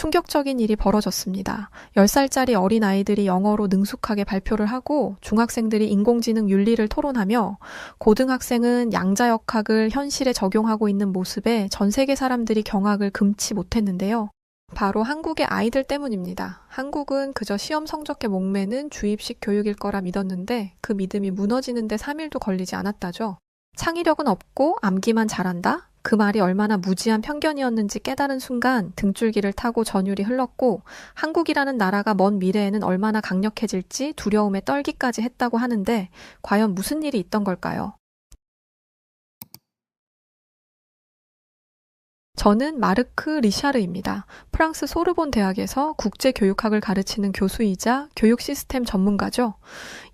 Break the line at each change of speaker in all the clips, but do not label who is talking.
충격적인 일이 벌어졌습니다. 10살짜리 어린아이들이 영어로 능숙하게 발표를 하고 중학생들이 인공지능 윤리를 토론하며 고등학생은 양자역학을 현실에 적용하고 있는 모습에 전 세계 사람들이 경악을 금치 못했는데요. 바로 한국의 아이들 때문입니다. 한국은 그저 시험 성적에 목매는 주입식 교육일 거라 믿었는데 그 믿음이 무너지는데 3일도 걸리지 않았다죠. 창의력은 없고 암기만 잘한다? 그 말이 얼마나 무지한 편견이었는지 깨달은 순간 등줄기를 타고 전율이 흘렀고 한국이라는 나라가 먼 미래에는 얼마나 강력해질지 두려움에 떨기까지 했다고 하는데 과연 무슨 일이 있던 걸까요? 저는 마르크 리샤르입니다. 프랑스 소르본 대학에서 국제교육학을 가르치는 교수이자 교육 시스템 전문가죠.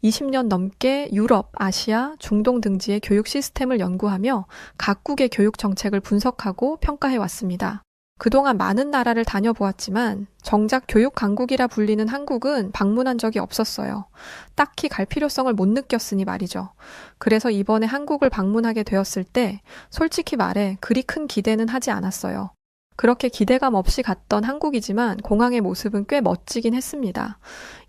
20년 넘게 유럽, 아시아, 중동 등지의 교육 시스템을 연구하며 각국의 교육 정책을 분석하고 평가해 왔습니다. 그동안 많은 나라를 다녀보았지만 정작 교육 강국이라 불리는 한국은 방문한 적이 없었어요. 딱히 갈 필요성을 못 느꼈으니 말이죠. 그래서 이번에 한국을 방문하게 되었을 때 솔직히 말해 그리 큰 기대는 하지 않았어요. 그렇게 기대감 없이 갔던 한국이지만 공항의 모습은 꽤 멋지긴 했습니다.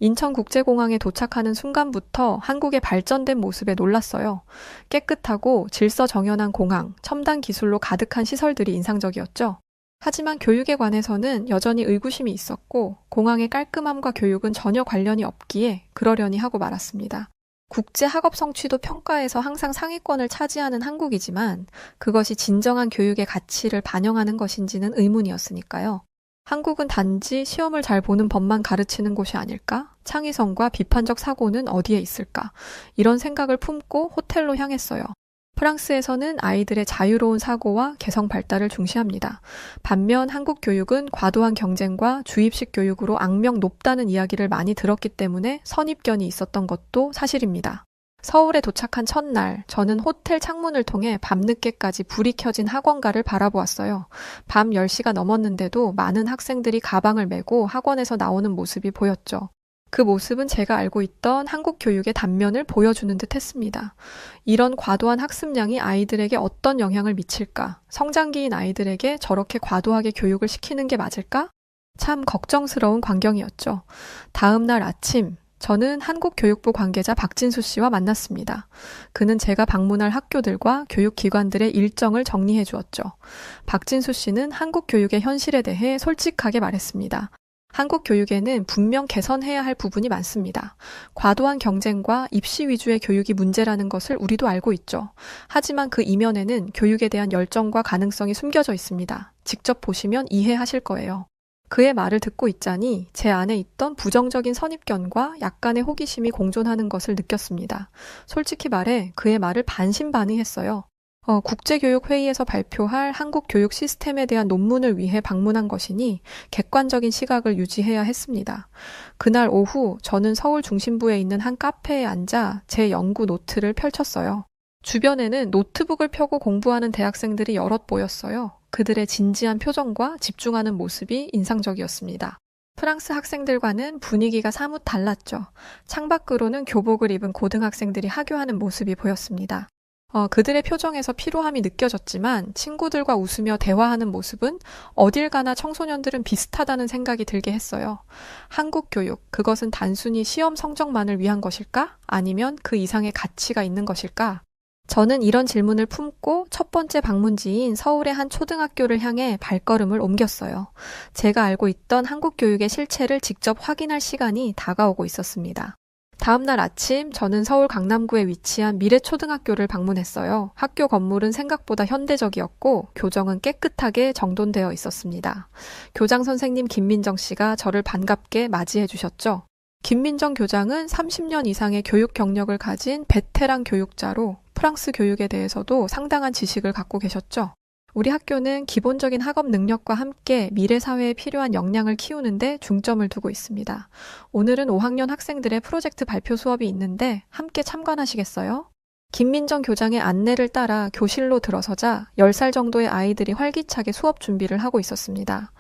인천국제공항에 도착하는 순간부터 한국의 발전된 모습에 놀랐어요. 깨끗하고 질서정연한 공항, 첨단 기술로 가득한 시설들이 인상적이었죠. 하지만 교육에 관해서는 여전히 의구심이 있었고 공항의 깔끔함과 교육은 전혀 관련이 없기에 그러려니 하고 말았습니다. 국제 학업 성취도 평가에서 항상 상위권을 차지하는 한국이지만 그것이 진정한 교육의 가치를 반영하는 것인지는 의문이었으니까요. 한국은 단지 시험을 잘 보는 법만 가르치는 곳이 아닐까? 창의성과 비판적 사고는 어디에 있을까? 이런 생각을 품고 호텔로 향했어요. 프랑스에서는 아이들의 자유로운 사고와 개성 발달을 중시합니다. 반면 한국 교육은 과도한 경쟁과 주입식 교육으로 악명 높다는 이야기를 많이 들었기 때문에 선입견이 있었던 것도 사실입니다. 서울에 도착한 첫날, 저는 호텔 창문을 통해 밤늦게까지 불이 켜진 학원가를 바라보았어요. 밤 10시가 넘었는데도 많은 학생들이 가방을 메고 학원에서 나오는 모습이 보였죠. 그 모습은 제가 알고 있던 한국 교육의 단면을 보여주는 듯 했습니다. 이런 과도한 학습량이 아이들에게 어떤 영향을 미칠까? 성장기인 아이들에게 저렇게 과도하게 교육을 시키는 게 맞을까? 참 걱정스러운 광경이었죠. 다음 날 아침, 저는 한국교육부 관계자 박진수 씨와 만났습니다. 그는 제가 방문할 학교들과 교육기관들의 일정을 정리해 주었죠. 박진수 씨는 한국 교육의 현실에 대해 솔직하게 말했습니다. 한국 교육에는 분명 개선해야 할 부분이 많습니다. 과도한 경쟁과 입시 위주의 교육이 문제라는 것을 우리도 알고 있죠. 하지만 그 이면에는 교육에 대한 열정과 가능성이 숨겨져 있습니다. 직접 보시면 이해하실 거예요. 그의 말을 듣고 있자니 제 안에 있던 부정적인 선입견과 약간의 호기심이 공존하는 것을 느꼈습니다. 솔직히 말해 그의 말을 반신반의했어요. 국제교육회의에서 발표할 한국 교육 시스템에 대한 논문을 위해 방문한 것이니 객관적인 시각을 유지해야 했습니다. 그날 오후 저는 서울 중심부에 있는 한 카페에 앉아 제 연구 노트를 펼쳤어요. 주변에는 노트북을 펴고 공부하는 대학생들이 여럿 보였어요. 그들의 진지한 표정과 집중하는 모습이 인상적이었습니다. 프랑스 학생들과는 분위기가 사뭇 달랐죠. 창밖으로는 교복을 입은 고등학생들이 하교하는 모습이 보였습니다. 그들의 표정에서 피로함이 느껴졌지만 친구들과 웃으며 대화하는 모습은 어딜 가나 청소년들은 비슷하다는 생각이 들게 했어요. 한국 교육, 그것은 단순히 시험 성적만을 위한 것일까? 아니면 그 이상의 가치가 있는 것일까? 저는 이런 질문을 품고 첫 번째 방문지인 서울의 한 초등학교를 향해 발걸음을 옮겼어요. 제가 알고 있던 한국 교육의 실체를 직접 확인할 시간이 다가오고 있었습니다. 다음 날 아침 저는 서울 강남구에 위치한 미래초등학교를 방문했어요. 학교 건물은 생각보다 현대적이었고 교정은 깨끗하게 정돈되어 있었습니다. 교장 선생님 김민정 씨가 저를 반갑게 맞이해 주셨죠. 김민정 교장은 30년 이상의 교육 경력을 가진 베테랑 교육자로 프랑스 교육에 대해서도 상당한 지식을 갖고 계셨죠. 우리 학교는 기본적인 학업 능력과 함께 미래 사회에 필요한 역량을 키우는데 중점을 두고 있습니다. 오늘은 5학년 학생들의 프로젝트 발표 수업이 있는데 함께 참관하시겠어요? 김민정 교장의 안내를 따라 교실로 들어서자 10살 정도의 아이들이 활기차게 수업 준비를 하고 있었습니다.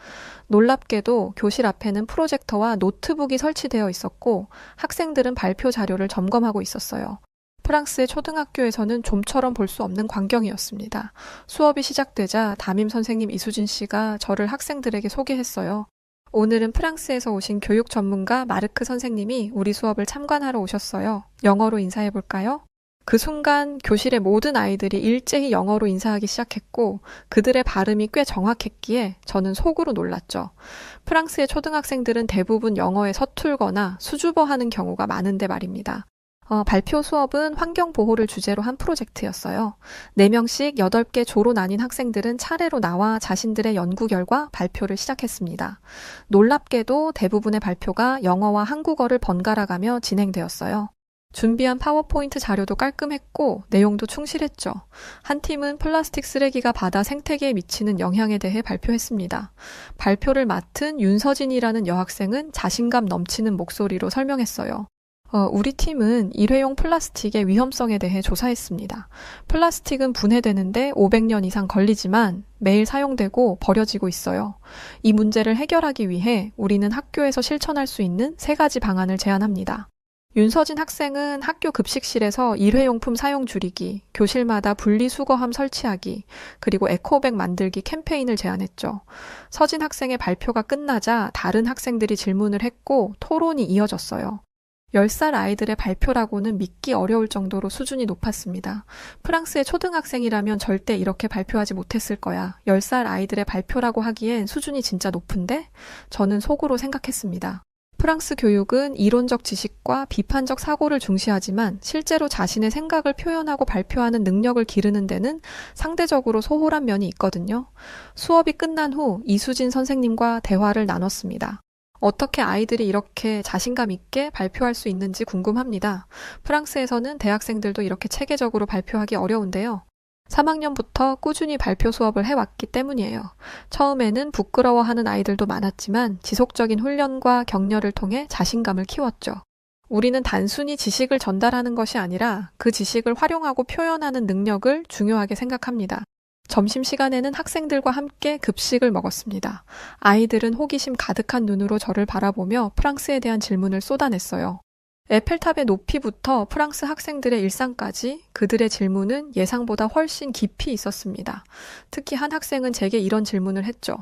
놀랍게도 교실 앞에는 프로젝터와 노트북이 설치되어 있었고 학생들은 발표 자료를 점검하고 있었어요. 프랑스의 초등학교에서는 좀처럼 볼 수 없는 광경이었습니다. 수업이 시작되자 담임 선생님 이수진 씨가 저를 학생들에게 소개했어요. 오늘은 프랑스에서 오신 교육 전문가 마르크 선생님이 우리 수업을 참관하러 오셨어요. 영어로 인사해 볼까요? 그 순간 교실의 모든 아이들이 일제히 영어로 인사하기 시작했고 그들의 발음이 꽤 정확했기에 저는 속으로 놀랐죠. 프랑스의 초등학생들은 대부분 영어에 서툴거나 수줍어하는 경우가 많은데 말입니다. 발표 수업은 환경보호를 주제로 한 프로젝트였어요. 4명씩 8개 조로 나뉜 학생들은 차례로 나와 자신들의 연구 결과 발표를 시작했습니다. 놀랍게도 대부분의 발표가 영어와 한국어를 번갈아가며 진행되었어요. 준비한 파워포인트 자료도 깔끔했고 내용도 충실했죠. 한 팀은 플라스틱 쓰레기가 바다 생태계에 미치는 영향에 대해 발표했습니다. 발표를 맡은 윤서진이라는 여학생은 자신감 넘치는 목소리로 설명했어요. 우리 팀은 일회용 플라스틱의 위험성에 대해 조사했습니다. 플라스틱은 분해되는데 500년 이상 걸리지만 매일 사용되고 버려지고 있어요. 이 문제를 해결하기 위해 우리는 학교에서 실천할 수 있는 3가지 방안을 제안합니다. 윤서진 학생은 학교 급식실에서 일회용품 사용 줄이기, 교실마다 분리수거함 설치하기, 그리고 에코백 만들기 캠페인을 제안했죠. 서진 학생의 발표가 끝나자 다른 학생들이 질문을 했고 토론이 이어졌어요. 10살 아이들의 발표라고는 믿기 어려울 정도로 수준이 높았습니다. 프랑스의 초등학생이라면 절대 이렇게 발표하지 못했을 거야. 10살 아이들의 발표라고 하기엔 수준이 진짜 높은데? 저는 속으로 생각했습니다. 프랑스 교육은 이론적 지식과 비판적 사고를 중시하지만 실제로 자신의 생각을 표현하고 발표하는 능력을 기르는 데는 상대적으로 소홀한 면이 있거든요. 수업이 끝난 후 이수진 선생님과 대화를 나눴습니다. 어떻게 아이들이 이렇게 자신감 있게 발표할 수 있는지 궁금합니다. 프랑스에서는 대학생들도 이렇게 체계적으로 발표하기 어려운데요. 3학년부터 꾸준히 발표 수업을 해왔기 때문이에요. 처음에는 부끄러워하는 아이들도 많았지만 지속적인 훈련과 격려를 통해 자신감을 키웠죠. 우리는 단순히 지식을 전달하는 것이 아니라 그 지식을 활용하고 표현하는 능력을 중요하게 생각합니다. 점심시간에는 학생들과 함께 급식을 먹었습니다. 아이들은 호기심 가득한 눈으로 저를 바라보며 프랑스에 대한 질문을 쏟아냈어요. 에펠탑의 높이부터 프랑스 학생들의 일상까지 그들의 질문은 예상보다 훨씬 깊이 있었습니다. 특히 한 학생은 제게 이런 질문을 했죠.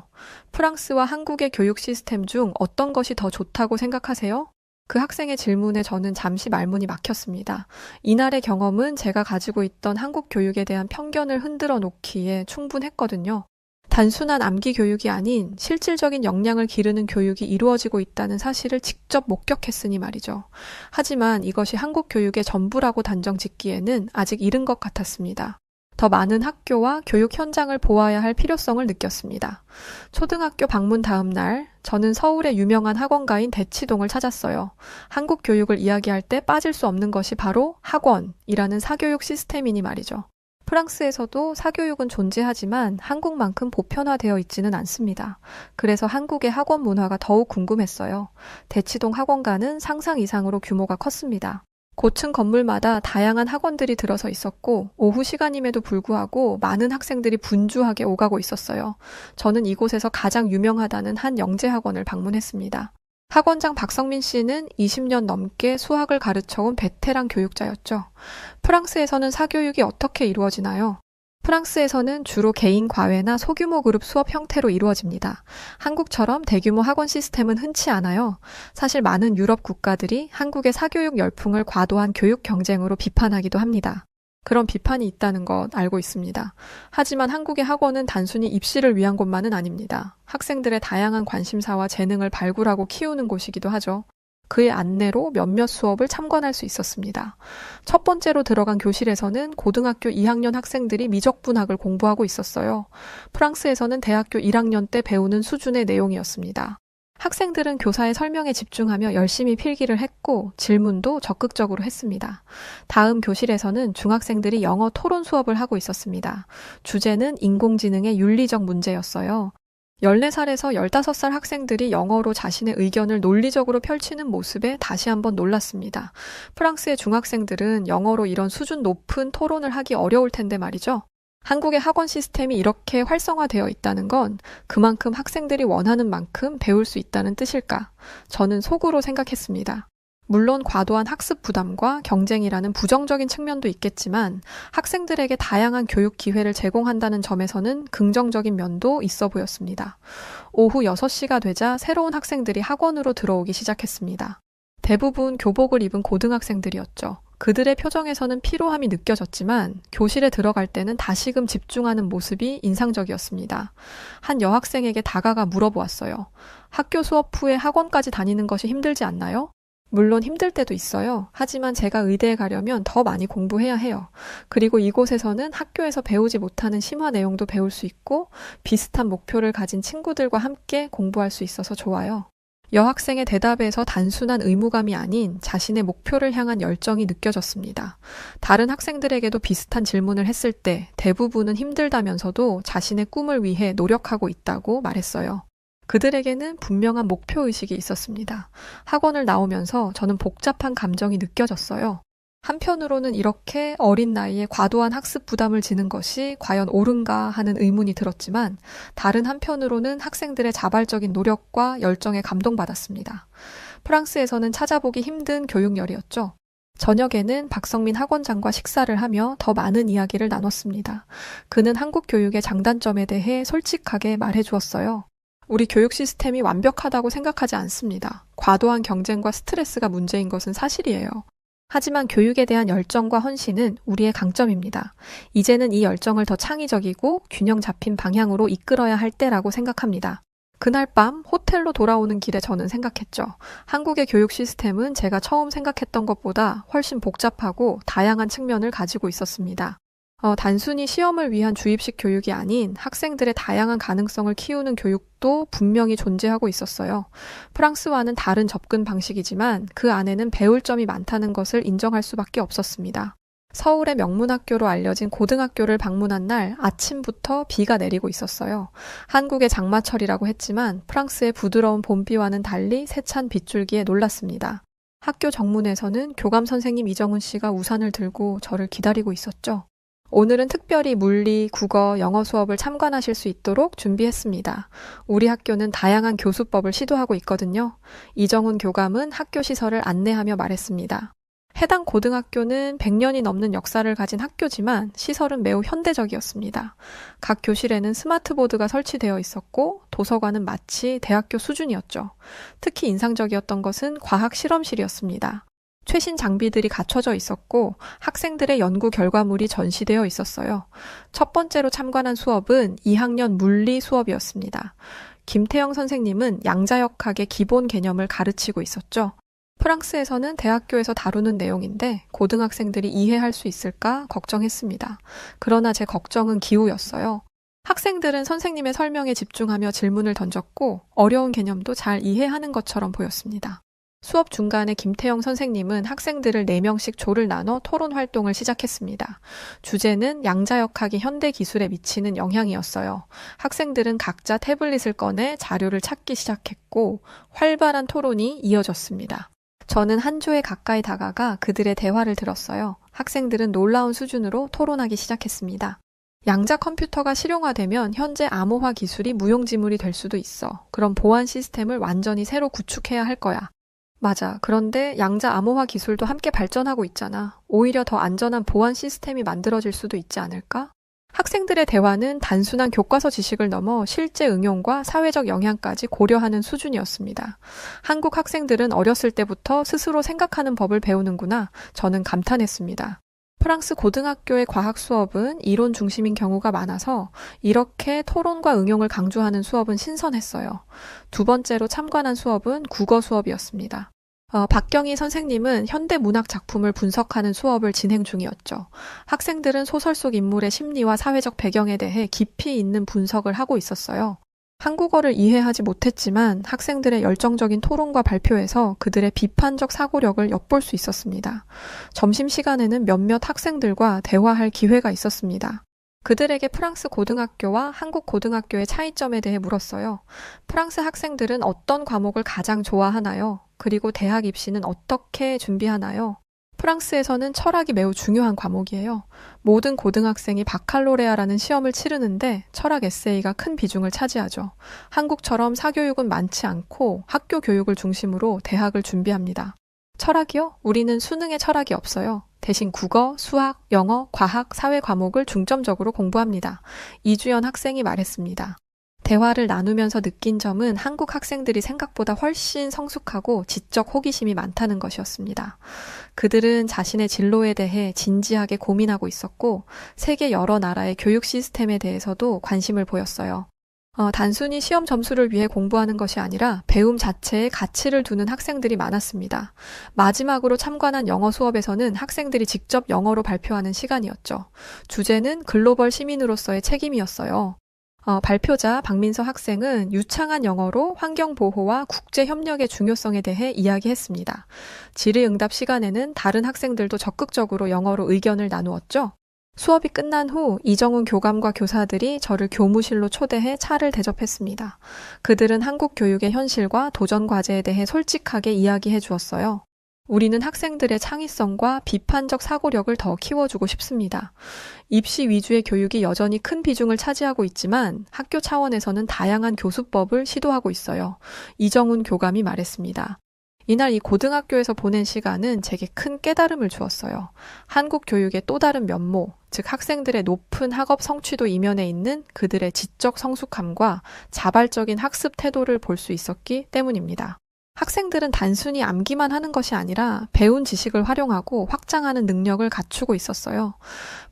프랑스와 한국의 교육 시스템 중 어떤 것이 더 좋다고 생각하세요? 그 학생의 질문에 저는 잠시 말문이 막혔습니다. 이날의 경험은 제가 가지고 있던 한국 교육에 대한 편견을 흔들어 놓기에 충분했거든요. 단순한 암기 교육이 아닌 실질적인 역량을 기르는 교육이 이루어지고 있다는 사실을 직접 목격했으니 말이죠. 하지만 이것이 한국 교육의 전부라고 단정 짓기에는 아직 이른 것 같았습니다. 더 많은 학교와 교육 현장을 보아야 할 필요성을 느꼈습니다. 초등학교 방문 다음 날, 저는 서울의 유명한 학원가인 대치동을 찾았어요. 한국 교육을 이야기할 때 빠질 수 없는 것이 바로 학원이라는 사교육 시스템이니 말이죠. 프랑스에서도 사교육은 존재하지만 한국만큼 보편화되어 있지는 않습니다. 그래서 한국의 학원 문화가 더욱 궁금했어요. 대치동 학원가는 상상 이상으로 규모가 컸습니다. 고층 건물마다 다양한 학원들이 들어서 있었고 오후 시간임에도 불구하고 많은 학생들이 분주하게 오가고 있었어요. 저는 이곳에서 가장 유명하다는 한 영재학원을 방문했습니다. 학원장 박성민 씨는 20년 넘게 수학을 가르쳐온 베테랑 교육자였죠. 프랑스에서는 사교육이 어떻게 이루어지나요? 프랑스에서는 주로 개인 과외나 소규모 그룹 수업 형태로 이루어집니다. 한국처럼 대규모 학원 시스템은 흔치 않아요. 사실 많은 유럽 국가들이 한국의 사교육 열풍을 과도한 교육 경쟁으로 비판하기도 합니다. 그런 비판이 있다는 것 알고 있습니다. 하지만 한국의 학원은 단순히 입시를 위한 곳만은 아닙니다. 학생들의 다양한 관심사와 재능을 발굴하고 키우는 곳이기도 하죠. 그의 안내로 몇몇 수업을 참관할 수 있었습니다. 첫 번째로 들어간 교실에서는 고등학교 2학년 학생들이 미적분학을 공부하고 있었어요. 프랑스에서는 대학교 1학년 때 배우는 수준의 내용이었습니다. 학생들은 교사의 설명에 집중하며 열심히 필기를 했고 질문도 적극적으로 했습니다. 다음 교실에서는 중학생들이 영어 토론 수업을 하고 있었습니다. 주제는 인공지능의 윤리적 문제였어요. 14살에서 15살 학생들이 영어로 자신의 의견을 논리적으로 펼치는 모습에 다시 한번 놀랐습니다. 프랑스의 중학생들은 영어로 이런 수준 높은 토론을 하기 어려울 텐데 말이죠. 한국의 학원 시스템이 이렇게 활성화되어 있다는 건 그만큼 학생들이 원하는 만큼 배울 수 있다는 뜻일까? 저는 속으로 생각했습니다. 물론 과도한 학습 부담과 경쟁이라는 부정적인 측면도 있겠지만 학생들에게 다양한 교육 기회를 제공한다는 점에서는 긍정적인 면도 있어 보였습니다. 오후 6시가 되자 새로운 학생들이 학원으로 들어오기 시작했습니다. 대부분 교복을 입은 고등학생들이었죠. 그들의 표정에서는 피로함이 느껴졌지만 교실에 들어갈 때는 다시금 집중하는 모습이 인상적이었습니다. 한 여학생에게 다가가 물어보았어요. 학교 수업 후에 학원까지 다니는 것이 힘들지 않나요? 물론 힘들 때도 있어요. 하지만 제가 의대에 가려면 더 많이 공부해야 해요. 그리고 이곳에서는 학교에서 배우지 못하는 심화 내용도 배울 수 있고 비슷한 목표를 가진 친구들과 함께 공부할 수 있어서 좋아요. 여학생의 대답에서 단순한 의무감이 아닌 자신의 목표를 향한 열정이 느껴졌습니다. 다른 학생들에게도 비슷한 질문을 했을 때 대부분은 힘들다면서도 자신의 꿈을 위해 노력하고 있다고 말했어요. 그들에게는 분명한 목표의식이 있었습니다. 학원을 나오면서 저는 복잡한 감정이 느껴졌어요. 한편으로는 이렇게 어린 나이에 과도한 학습 부담을 지는 것이 과연 옳은가 하는 의문이 들었지만 다른 한편으로는 학생들의 자발적인 노력과 열정에 감동받았습니다. 프랑스에서는 찾아보기 힘든 교육열이었죠. 저녁에는 박성민 학원장과 식사를 하며 더 많은 이야기를 나눴습니다. 그는 한국 교육의 장단점에 대해 솔직하게 말해주었어요. 우리 교육 시스템이 완벽하다고 생각하지 않습니다. 과도한 경쟁과 스트레스가 문제인 것은 사실이에요. 하지만 교육에 대한 열정과 헌신은 우리의 강점입니다. 이제는 이 열정을 더 창의적이고 균형 잡힌 방향으로 이끌어야 할 때라고 생각합니다. 그날 밤 호텔로 돌아오는 길에 저는 생각했죠. 한국의 교육 시스템은 제가 처음 생각했던 것보다 훨씬 복잡하고 다양한 측면을 가지고 있었습니다. 단순히 시험을 위한 주입식 교육이 아닌 학생들의 다양한 가능성을 키우는 교육도 분명히 존재하고 있었어요. 프랑스와는 다른 접근 방식이지만 그 안에는 배울 점이 많다는 것을 인정할 수밖에 없었습니다. 서울의 명문학교로 알려진 고등학교를 방문한 날 아침부터 비가 내리고 있었어요. 한국의 장마철이라고 했지만 프랑스의 부드러운 봄비와는 달리 세찬 빗줄기에 놀랐습니다. 학교 정문에서는 교감 선생님 이정훈 씨가 우산을 들고 저를 기다리고 있었죠. 오늘은 특별히 물리, 국어, 영어 수업을 참관하실 수 있도록 준비했습니다. 우리 학교는 다양한 교수법을 시도하고 있거든요. 이정훈 교감은 학교 시설을 안내하며 말했습니다. 해당 고등학교는 100년이 넘는 역사를 가진 학교지만 시설은 매우 현대적이었습니다. 각 교실에는 스마트보드가 설치되어 있었고 도서관은 마치 대학교 수준이었죠. 특히 인상적이었던 것은 과학 실험실이었습니다. 최신 장비들이 갖춰져 있었고 학생들의 연구 결과물이 전시되어 있었어요. 첫 번째로 참관한 수업은 2학년 물리 수업이었습니다. 김태영 선생님은 양자역학의 기본 개념을 가르치고 있었죠. 프랑스에서는 대학교에서 다루는 내용인데 고등학생들이 이해할 수 있을까 걱정했습니다. 그러나 제 걱정은 기우였어요. 학생들은 선생님의 설명에 집중하며 질문을 던졌고 어려운 개념도 잘 이해하는 것처럼 보였습니다. 수업 중간에 김태영 선생님은 학생들을 4명씩 조를 나눠 토론 활동을 시작했습니다. 주제는 양자역학이 현대 기술에 미치는 영향이었어요. 학생들은 각자 태블릿을 꺼내 자료를 찾기 시작했고 활발한 토론이 이어졌습니다. 저는 한 조에 가까이 다가가 그들의 대화를 들었어요. 학생들은 놀라운 수준으로 토론하기 시작했습니다. 양자 컴퓨터가 실용화되면 현재 암호화 기술이 무용지물이 될 수도 있어. 그럼 보안 시스템을 완전히 새로 구축해야 할 거야. 맞아. 그런데 양자 암호화 기술도 함께 발전하고 있잖아. 오히려 더 안전한 보안 시스템이 만들어질 수도 있지 않을까? 학생들의 대화는 단순한 교과서 지식을 넘어 실제 응용과 사회적 영향까지 고려하는 수준이었습니다. 한국 학생들은 어렸을 때부터 스스로 생각하는 법을 배우는구나. 저는 감탄했습니다. 프랑스 고등학교의 과학 수업은 이론 중심인 경우가 많아서 이렇게 토론과 응용을 강조하는 수업은 신선했어요. 두 번째로 참관한 수업은 국어 수업이었습니다. 박경희 선생님은 현대 문학 작품을 분석하는 수업을 진행 중이었죠. 학생들은 소설 속 인물의 심리와 사회적 배경에 대해 깊이 있는 분석을 하고 있었어요. 한국어를 이해하지 못했지만 학생들의 열정적인 토론과 발표에서 그들의 비판적 사고력을 엿볼 수 있었습니다. 점심시간에는 몇몇 학생들과 대화할 기회가 있었습니다. 그들에게 프랑스 고등학교와 한국 고등학교의 차이점에 대해 물었어요. 프랑스 학생들은 어떤 과목을 가장 좋아하나요? 그리고 대학 입시는 어떻게 준비하나요? 프랑스에서는 철학이 매우 중요한 과목이에요. 모든 고등학생이 바칼로레아라는 시험을 치르는데 철학 에세이가 큰 비중을 차지하죠. 한국처럼 사교육은 많지 않고 학교 교육을 중심으로 대학을 준비합니다. 철학이요? 우리는 수능에 철학이 없어요. 대신 국어, 수학, 영어, 과학, 사회 과목을 중점적으로 공부합니다. 이주연 학생이 말했습니다. 대화를 나누면서 느낀 점은 한국 학생들이 생각보다 훨씬 성숙하고 지적 호기심이 많다는 것이었습니다. 그들은 자신의 진로에 대해 진지하게 고민하고 있었고, 세계 여러 나라의 교육 시스템에 대해서도 관심을 보였어요. 단순히 시험 점수를 위해 공부하는 것이 아니라 배움 자체에 가치를 두는 학생들이 많았습니다. 마지막으로 참관한 영어 수업에서는 학생들이 직접 영어로 발표하는 시간이었죠. 주제는 글로벌 시민으로서의 책임이었어요. 발표자 박민서 학생은 유창한 영어로 환경보호와 국제협력의 중요성에 대해 이야기했습니다. 질의응답 시간에는 다른 학생들도 적극적으로 영어로 의견을 나누었죠. 수업이 끝난 후 이정훈 교감과 교사들이 저를 교무실로 초대해 차를 대접했습니다. 그들은 한국 교육의 현실과 도전 과제에 대해 솔직하게 이야기해 주었어요. 우리는 학생들의 창의성과 비판적 사고력을 더 키워주고 싶습니다. 입시 위주의 교육이 여전히 큰 비중을 차지하고 있지만 학교 차원에서는 다양한 교수법을 시도하고 있어요. 이정훈 교감이 말했습니다. 이날 이 고등학교에서 보낸 시간은 제게 큰 깨달음을 주었어요. 한국 교육의 또 다른 면모, 즉 학생들의 높은 학업 성취도 이면에 있는 그들의 지적 성숙함과 자발적인 학습 태도를 볼 수 있었기 때문입니다. 학생들은 단순히 암기만 하는 것이 아니라 배운 지식을 활용하고 확장하는 능력을 갖추고 있었어요.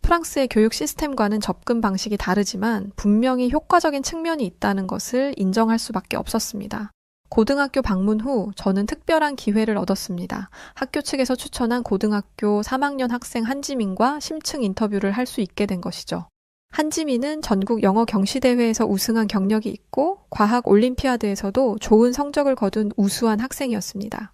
프랑스의 교육 시스템과는 접근 방식이 다르지만 분명히 효과적인 측면이 있다는 것을 인정할 수밖에 없었습니다. 고등학교 방문 후 저는 특별한 기회를 얻었습니다. 학교 측에서 추천한 고등학교 3학년 학생 한지민과 심층 인터뷰를 할 수 있게 된 것이죠. 한지민은 전국 영어 경시대회에서 우승한 경력이 있고 과학 올림피아드에서도 좋은 성적을 거둔 우수한 학생이었습니다.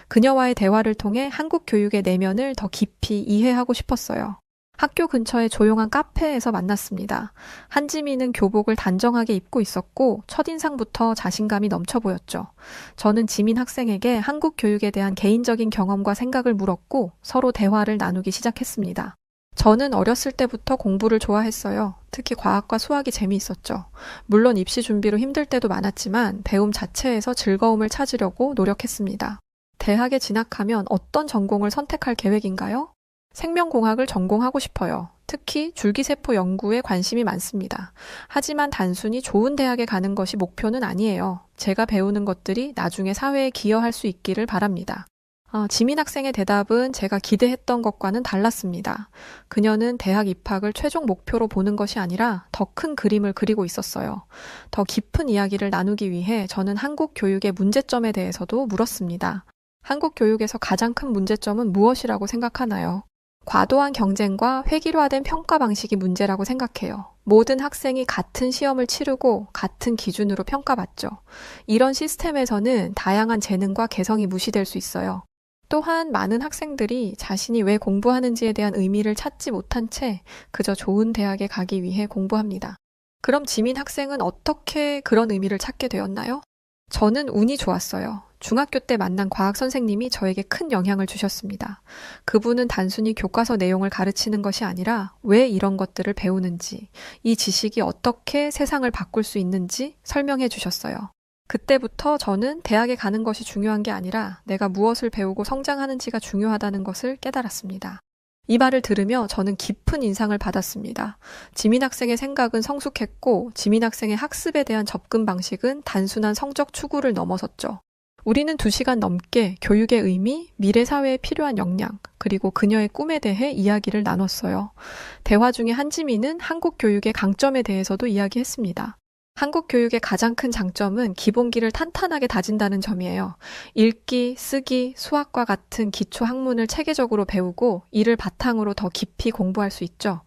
그녀와의 대화를 통해 한국 교육의 내면을 더 깊이 이해하고 싶었어요. 학교 근처의 조용한 카페에서 만났습니다. 한지민은 교복을 단정하게 입고 있었고 첫인상부터 자신감이 넘쳐 보였죠. 저는 지민 학생에게 한국 교육에 대한 개인적인 경험과 생각을 물었고 서로 대화를 나누기 시작했습니다. 저는 어렸을 때부터 공부를 좋아했어요. 특히 과학과 수학이 재미있었죠. 물론 입시 준비로 힘들 때도 많았지만 배움 자체에서 즐거움을 찾으려고 노력했습니다. 대학에 진학하면 어떤 전공을 선택할 계획인가요? 생명공학을 전공하고 싶어요. 특히 줄기세포 연구에 관심이 많습니다. 하지만 단순히 좋은 대학에 가는 것이 목표는 아니에요. 제가 배우는 것들이 나중에 사회에 기여할 수 있기를 바랍니다. 지민 학생의 대답은 제가 기대했던 것과는 달랐습니다. 그녀는 대학 입학을 최종 목표로 보는 것이 아니라 더 큰 그림을 그리고 있었어요. 더 깊은 이야기를 나누기 위해 저는 한국 교육의 문제점에 대해서도 물었습니다. 한국 교육에서 가장 큰 문제점은 무엇이라고 생각하나요? 과도한 경쟁과 획일화된 평가 방식이 문제라고 생각해요. 모든 학생이 같은 시험을 치르고 같은 기준으로 평가받죠. 이런 시스템에서는 다양한 재능과 개성이 무시될 수 있어요. 또한 많은 학생들이 자신이 왜 공부하는지에 대한 의미를 찾지 못한 채 그저 좋은 대학에 가기 위해 공부합니다. 그럼 지민 학생은 어떻게 그런 의미를 찾게 되었나요? 저는 운이 좋았어요. 중학교 때 만난 과학 선생님이 저에게 큰 영향을 주셨습니다. 그분은 단순히 교과서 내용을 가르치는 것이 아니라 왜 이런 것들을 배우는지, 이 지식이 어떻게 세상을 바꿀 수 있는지 설명해 주셨어요. 그때부터 저는 대학에 가는 것이 중요한 게 아니라 내가 무엇을 배우고 성장하는지가 중요하다는 것을 깨달았습니다. 이 말을 들으며 저는 깊은 인상을 받았습니다. 지민 학생의 생각은 성숙했고 지민 학생의 학습에 대한 접근 방식은 단순한 성적 추구를 넘어섰죠. 우리는 2시간 넘게 교육의 의미, 미래 사회에 필요한 역량, 그리고 그녀의 꿈에 대해 이야기를 나눴어요. 대화 중에 한지민은 한국 교육의 강점에 대해서도 이야기했습니다. 한국 교육의 가장 큰 장점은 기본기를 탄탄하게 다진다는 점이에요. 읽기, 쓰기, 수학과 같은 기초 학문을 체계적으로 배우고 이를 바탕으로 더 깊이 공부할 수 있죠.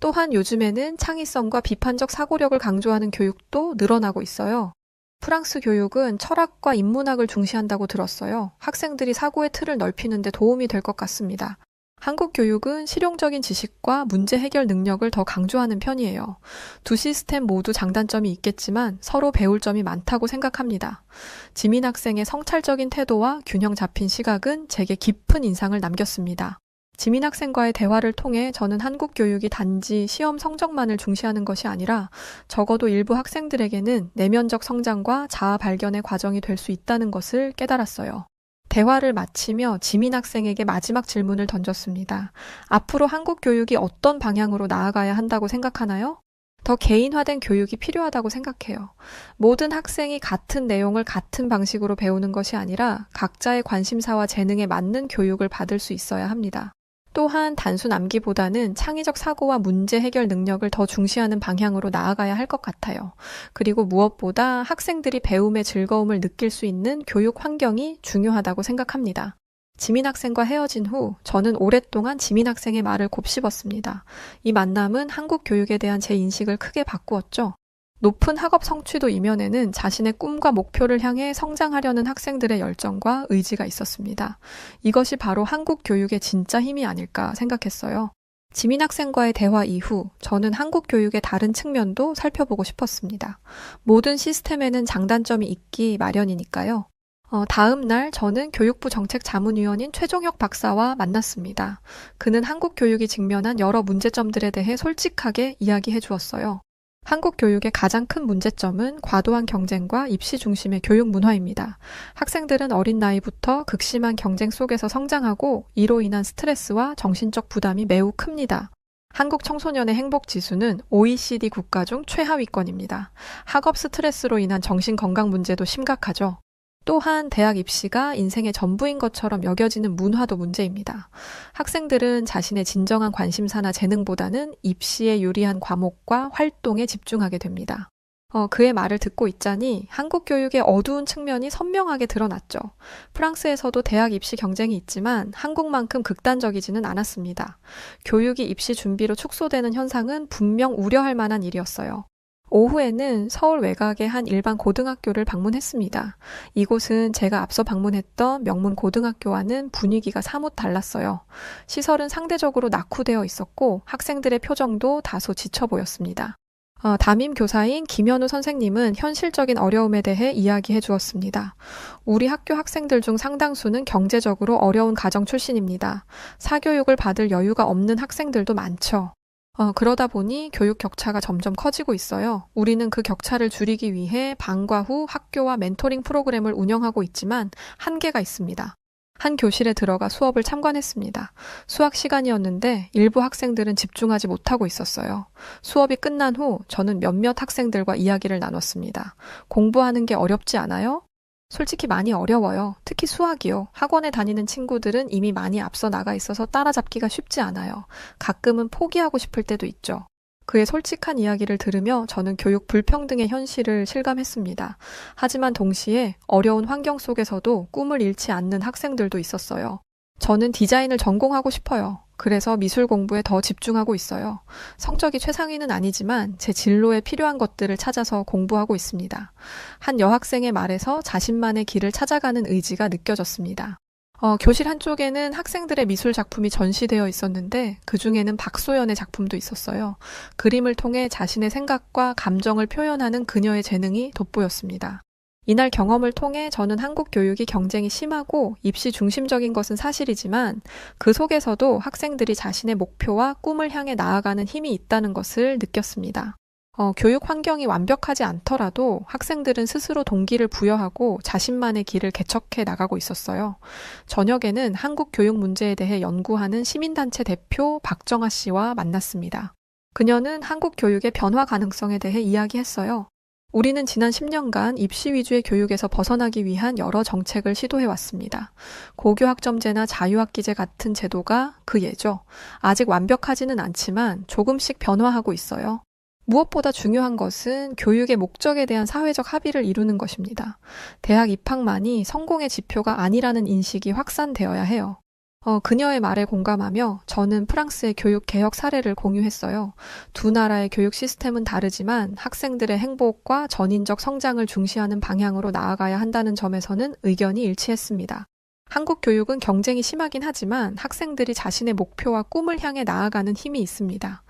또한 요즘에는 창의성과 비판적 사고력을 강조하는 교육도 늘어나고 있어요. 프랑스 교육은 철학과 인문학을 중시한다고 들었어요. 학생들이 사고의 틀을 넓히는 데 도움이 될 것 같습니다. 한국 교육은 실용적인 지식과 문제 해결 능력을 더 강조하는 편이에요. 두 시스템 모두 장단점이 있겠지만 서로 배울 점이 많다고 생각합니다. 지민 학생의 성찰적인 태도와 균형 잡힌 시각은 제게 깊은 인상을 남겼습니다. 지민 학생과의 대화를 통해 저는 한국 교육이 단지 시험 성적만을 중시하는 것이 아니라 적어도 일부 학생들에게는 내면적 성장과 자아 발견의 과정이 될 수 있다는 것을 깨달았어요. 대화를 마치며 지민 학생에게 마지막 질문을 던졌습니다. 앞으로 한국 교육이 어떤 방향으로 나아가야 한다고 생각하나요? 더 개인화된 교육이 필요하다고 생각해요. 모든 학생이 같은 내용을 같은 방식으로 배우는 것이 아니라 각자의 관심사와 재능에 맞는 교육을 받을 수 있어야 합니다. 또한 단순 암기보다는 창의적 사고와 문제 해결 능력을 더 중시하는 방향으로 나아가야 할 것 같아요. 그리고 무엇보다 학생들이 배움의 즐거움을 느낄 수 있는 교육 환경이 중요하다고 생각합니다. 지민 학생과 헤어진 후 저는 오랫동안 지민 학생의 말을 곱씹었습니다. 이 만남은 한국 교육에 대한 제 인식을 크게 바꾸었죠. 높은 학업 성취도 이면에는 자신의 꿈과 목표를 향해 성장하려는 학생들의 열정과 의지가 있었습니다. 이것이 바로 한국 교육의 진짜 힘이 아닐까 생각했어요. 지민 학생과의 대화 이후 저는 한국 교육의 다른 측면도 살펴보고 싶었습니다. 모든 시스템에는 장단점이 있기 마련이니까요. 다음 날 저는 교육부 정책자문위원인 최종혁 박사와 만났습니다. 그는 한국 교육이 직면한 여러 문제점들에 대해 솔직하게 이야기해 주었어요. 한국 교육의 가장 큰 문제점은 과도한 경쟁과 입시 중심의 교육 문화입니다. 학생들은 어린 나이부터 극심한 경쟁 속에서 성장하고 이로 인한 스트레스와 정신적 부담이 매우 큽니다. 한국 청소년의 행복 지수는 OECD 국가 중 최하위권입니다. 학업 스트레스로 인한 정신건강 문제도 심각하죠. 또한 대학 입시가 인생의 전부인 것처럼 여겨지는 문화도 문제입니다. 학생들은 자신의 진정한 관심사나 재능보다는 입시에 유리한 과목과 활동에 집중하게 됩니다. 그의 말을 듣고 있자니 한국 교육의 어두운 측면이 선명하게 드러났죠. 프랑스에서도 대학 입시 경쟁이 있지만 한국만큼 극단적이지는 않았습니다. 교육이 입시 준비로 축소되는 현상은 분명 우려할 만한 일이었어요. 오후에는 서울 외곽의 한 일반 고등학교를 방문했습니다. 이곳은 제가 앞서 방문했던 명문 고등학교와는 분위기가 사뭇 달랐어요. 시설은 상대적으로 낙후되어 있었고 학생들의 표정도 다소 지쳐 보였습니다. 담임 교사인 김현우 선생님은 현실적인 어려움에 대해 이야기해 주었습니다. 우리 학교 학생들 중 상당수는 경제적으로 어려운 가정 출신입니다. 사교육을 받을 여유가 없는 학생들도 많죠. 그러다 보니 교육 격차가 점점 커지고 있어요. 우리는 그 격차를 줄이기 위해 방과 후 학교와 멘토링 프로그램을 운영하고 있지만 한계가 있습니다. 한 교실에 들어가 수업을 참관했습니다. 수학 시간이었는데 일부 학생들은 집중하지 못하고 있었어요. 수업이 끝난 후 저는 몇몇 학생들과 이야기를 나눴습니다. 공부하는 게 어렵지 않아요? 솔직히 많이 어려워요. 특히 수학이요. 학원에 다니는 친구들은 이미 많이 앞서 나가 있어서 따라잡기가 쉽지 않아요. 가끔은 포기하고 싶을 때도 있죠. 그의 솔직한 이야기를 들으며 저는 교육 불평등의 현실을 실감했습니다. 하지만 동시에 어려운 환경 속에서도 꿈을 잃지 않는 학생들도 있었어요. 저는 디자인을 전공하고 싶어요. 그래서 미술 공부에 더 집중하고 있어요. 성적이 최상위는 아니지만 제 진로에 필요한 것들을 찾아서 공부하고 있습니다. 한 여학생의 말에서 자신만의 길을 찾아가는 의지가 느껴졌습니다. 교실 한쪽에는 학생들의 미술 작품이 전시되어 있었는데 그 중에는 박소연의 작품도 있었어요. 그림을 통해 자신의 생각과 감정을 표현하는 그녀의 재능이 돋보였습니다. 이날 경험을 통해 저는 한국 교육이 경쟁이 심하고 입시 중심적인 것은 사실이지만 그 속에서도 학생들이 자신의 목표와 꿈을 향해 나아가는 힘이 있다는 것을 느꼈습니다. 교육 환경이 완벽하지 않더라도 학생들은 스스로 동기를 부여하고 자신만의 길을 개척해 나가고 있었어요. 저녁에는 한국 교육 문제에 대해 연구하는 시민단체 대표 박정아 씨와 만났습니다. 그녀는 한국 교육의 변화 가능성에 대해 이야기했어요. 우리는 지난 10년간 입시 위주의 교육에서 벗어나기 위한 여러 정책을 시도해왔습니다. 고교학점제나 자유학기제 같은 제도가 그 예죠. 아직 완벽하지는 않지만 조금씩 변화하고 있어요. 무엇보다 중요한 것은 교육의 목적에 대한 사회적 합의를 이루는 것입니다. 대학 입학만이 성공의 지표가 아니라는 인식이 확산되어야 해요. 그녀의 말에 공감하며 저는 프랑스의 교육 개혁 사례를 공유했어요. 두 나라의 교육 시스템은 다르지만 학생들의 행복과 전인적 성장을 중시하는 방향으로 나아가야 한다는 점에서는 의견이 일치했습니다. 한국 교육은 경쟁이 심하긴 하지만 학생들이 자신의 목표와 꿈을 향해 나아가는 힘이 있습니다.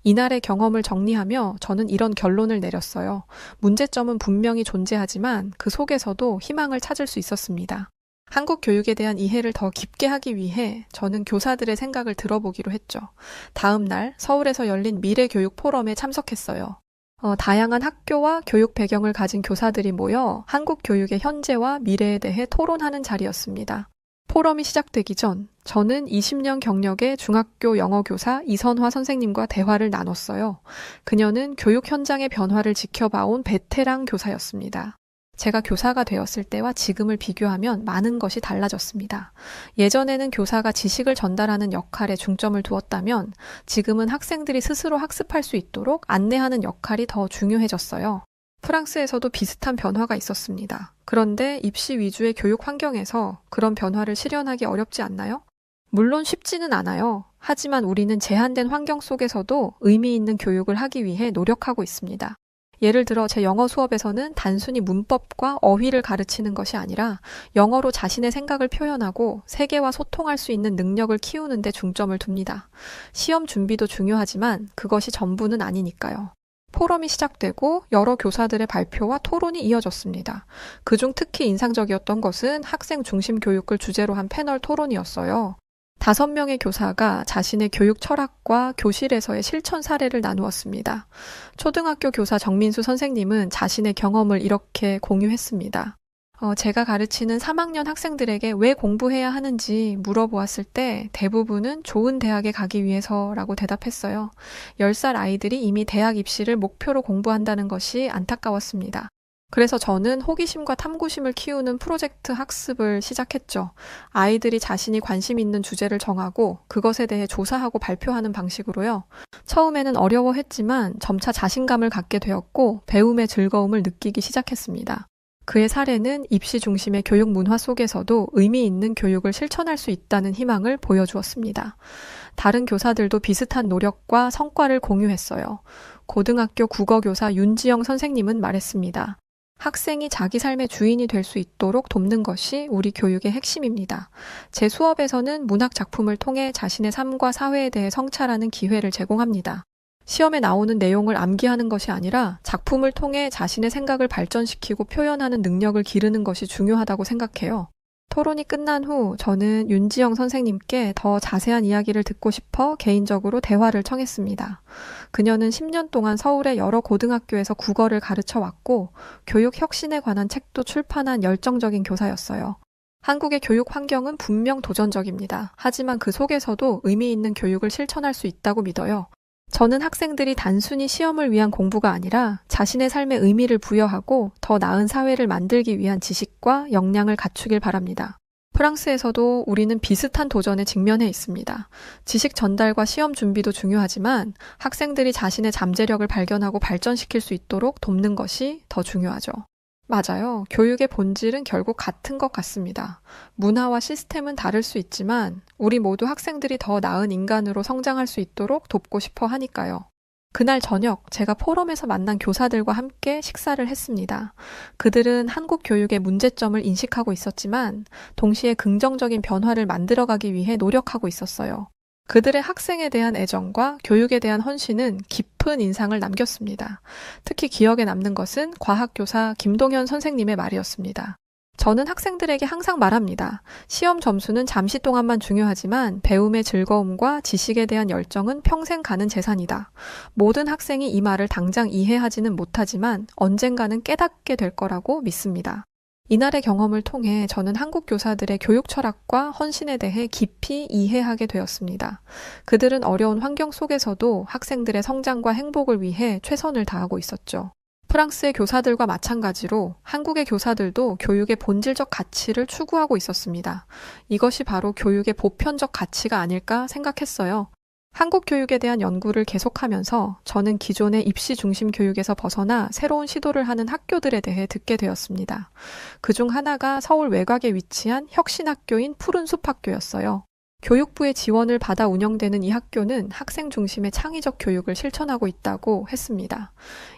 이날의 경험을 정리하며 저는 이런 결론을 내렸어요. 문제점은 분명히 존재하지만 그 속에서도 희망을 찾을 수 있었습니다. 한국 교육에 대한 이해를 더 깊게 하기 위해 저는 교사들의 생각을 들어보기로 했죠. 다음 날 서울에서 열린 미래교육 포럼에 참석했어요. 다양한 학교와 교육 배경을 가진 교사들이 모여 한국 교육의 현재와 미래에 대해 토론하는 자리였습니다. 포럼이 시작되기 전 저는 20년 경력의 중학교 영어 교사 이선화 선생님과 대화를 나눴어요. 그녀는 교육 현장의 변화를 지켜봐온 베테랑 교사였습니다. 제가 교사가 되었을 때와 지금을 비교하면 많은 것이 달라졌습니다. 예전에는 교사가 지식을 전달하는 역할에 중점을 두었다면 지금은 학생들이 스스로 학습할 수 있도록 안내하는 역할이 더 중요해졌어요. 프랑스에서도 비슷한 변화가 있었습니다. 그런데 입시 위주의 교육 환경에서 그런 변화를 실현하기 어렵지 않나요? 물론 쉽지는 않아요. 하지만 우리는 제한된 환경 속에서도 의미 있는 교육을 하기 위해 노력하고 있습니다. 예를 들어 제 영어 수업에서는 단순히 문법과 어휘를 가르치는 것이 아니라 영어로 자신의 생각을 표현하고 세계와 소통할 수 있는 능력을 키우는 데 중점을 둡니다. 시험 준비도 중요하지만 그것이 전부는 아니니까요. 포럼이 시작되고 여러 교사들의 발표와 토론이 이어졌습니다. 그중 특히 인상적이었던 것은 학생 중심 교육을 주제로 한 패널 토론이었어요. 5명의 교사가 자신의 교육 철학과 교실에서의 실천 사례를 나누었습니다. 초등학교 교사 정민수 선생님은 자신의 경험을 이렇게 공유했습니다. 제가 가르치는 3학년 학생들에게 왜 공부해야 하는지 물어보았을 때 대부분은 좋은 대학에 가기 위해서라고 대답했어요. 10살 아이들이 이미 대학 입시를 목표로 공부한다는 것이 안타까웠습니다. 그래서 저는 호기심과 탐구심을 키우는 프로젝트 학습을 시작했죠. 아이들이 자신이 관심 있는 주제를 정하고 그것에 대해 조사하고 발표하는 방식으로요. 처음에는 어려워했지만 점차 자신감을 갖게 되었고 배움의 즐거움을 느끼기 시작했습니다. 그의 사례는 입시 중심의 교육 문화 속에서도 의미 있는 교육을 실천할 수 있다는 희망을 보여주었습니다. 다른 교사들도 비슷한 노력과 성과를 공유했어요. 고등학교 국어교사 윤지영 선생님은 말했습니다. 학생이 자기 삶의 주인이 될 수 있도록 돕는 것이 우리 교육의 핵심입니다. 제 수업에서는 문학 작품을 통해 자신의 삶과 사회에 대해 성찰하는 기회를 제공합니다. 시험에 나오는 내용을 암기하는 것이 아니라 작품을 통해 자신의 생각을 발전시키고 표현하는 능력을 기르는 것이 중요하다고 생각해요. 토론이 끝난 후 저는 윤지영 선생님께 더 자세한 이야기를 듣고 싶어 개인적으로 대화를 청했습니다. 그녀는 10년 동안 서울의 여러 고등학교에서 국어를 가르쳐 왔고 교육 혁신에 관한 책도 출판한 열정적인 교사였어요. 한국의 교육 환경은 분명 도전적입니다. 하지만 그 속에서도 의미 있는 교육을 실천할 수 있다고 믿어요. 저는 학생들이 단순히 시험을 위한 공부가 아니라 자신의 삶에 의미를 부여하고 더 나은 사회를 만들기 위한 지식과 역량을 갖추길 바랍니다. 프랑스에서도 우리는 비슷한 도전에 직면해 있습니다. 지식 전달과 시험 준비도 중요하지만 학생들이 자신의 잠재력을 발견하고 발전시킬 수 있도록 돕는 것이 더 중요하죠. 맞아요. 교육의 본질은 결국 같은 것 같습니다. 문화와 시스템은 다를 수 있지만 우리 모두 학생들이 더 나은 인간으로 성장할 수 있도록 돕고 싶어 하니까요. 그날 저녁 제가 포럼에서 만난 교사들과 함께 식사를 했습니다. 그들은 한국 교육의 문제점을 인식하고 있었지만 동시에 긍정적인 변화를 만들어가기 위해 노력하고 있었어요. 그들의 학생에 대한 애정과 교육에 대한 헌신은 깊은 인상을 남겼습니다. 특히 기억에 남는 것은 과학교사 김동현 선생님의 말이었습니다. 저는 학생들에게 항상 말합니다. 시험 점수는 잠시 동안만 중요하지만 배움의 즐거움과 지식에 대한 열정은 평생 가는 재산이다. 모든 학생이 이 말을 당장 이해하지는 못하지만 언젠가는 깨닫게 될 거라고 믿습니다. 이날의 경험을 통해 저는 한국 교사들의 교육 철학과 헌신에 대해 깊이 이해하게 되었습니다. 그들은 어려운 환경 속에서도 학생들의 성장과 행복을 위해 최선을 다하고 있었죠. 프랑스의 교사들과 마찬가지로 한국의 교사들도 교육의 본질적 가치를 추구하고 있었습니다. 이것이 바로 교육의 보편적 가치가 아닐까 생각했어요. 한국 교육에 대한 연구를 계속하면서 저는 기존의 입시 중심 교육에서 벗어나 새로운 시도를 하는 학교들에 대해 듣게 되었습니다. 그중 하나가 서울 외곽에 위치한 혁신학교인 푸른숲 학교였어요. 교육부의 지원을 받아 운영되는 이 학교는 학생 중심의 창의적 교육을 실천하고 있다고 했습니다.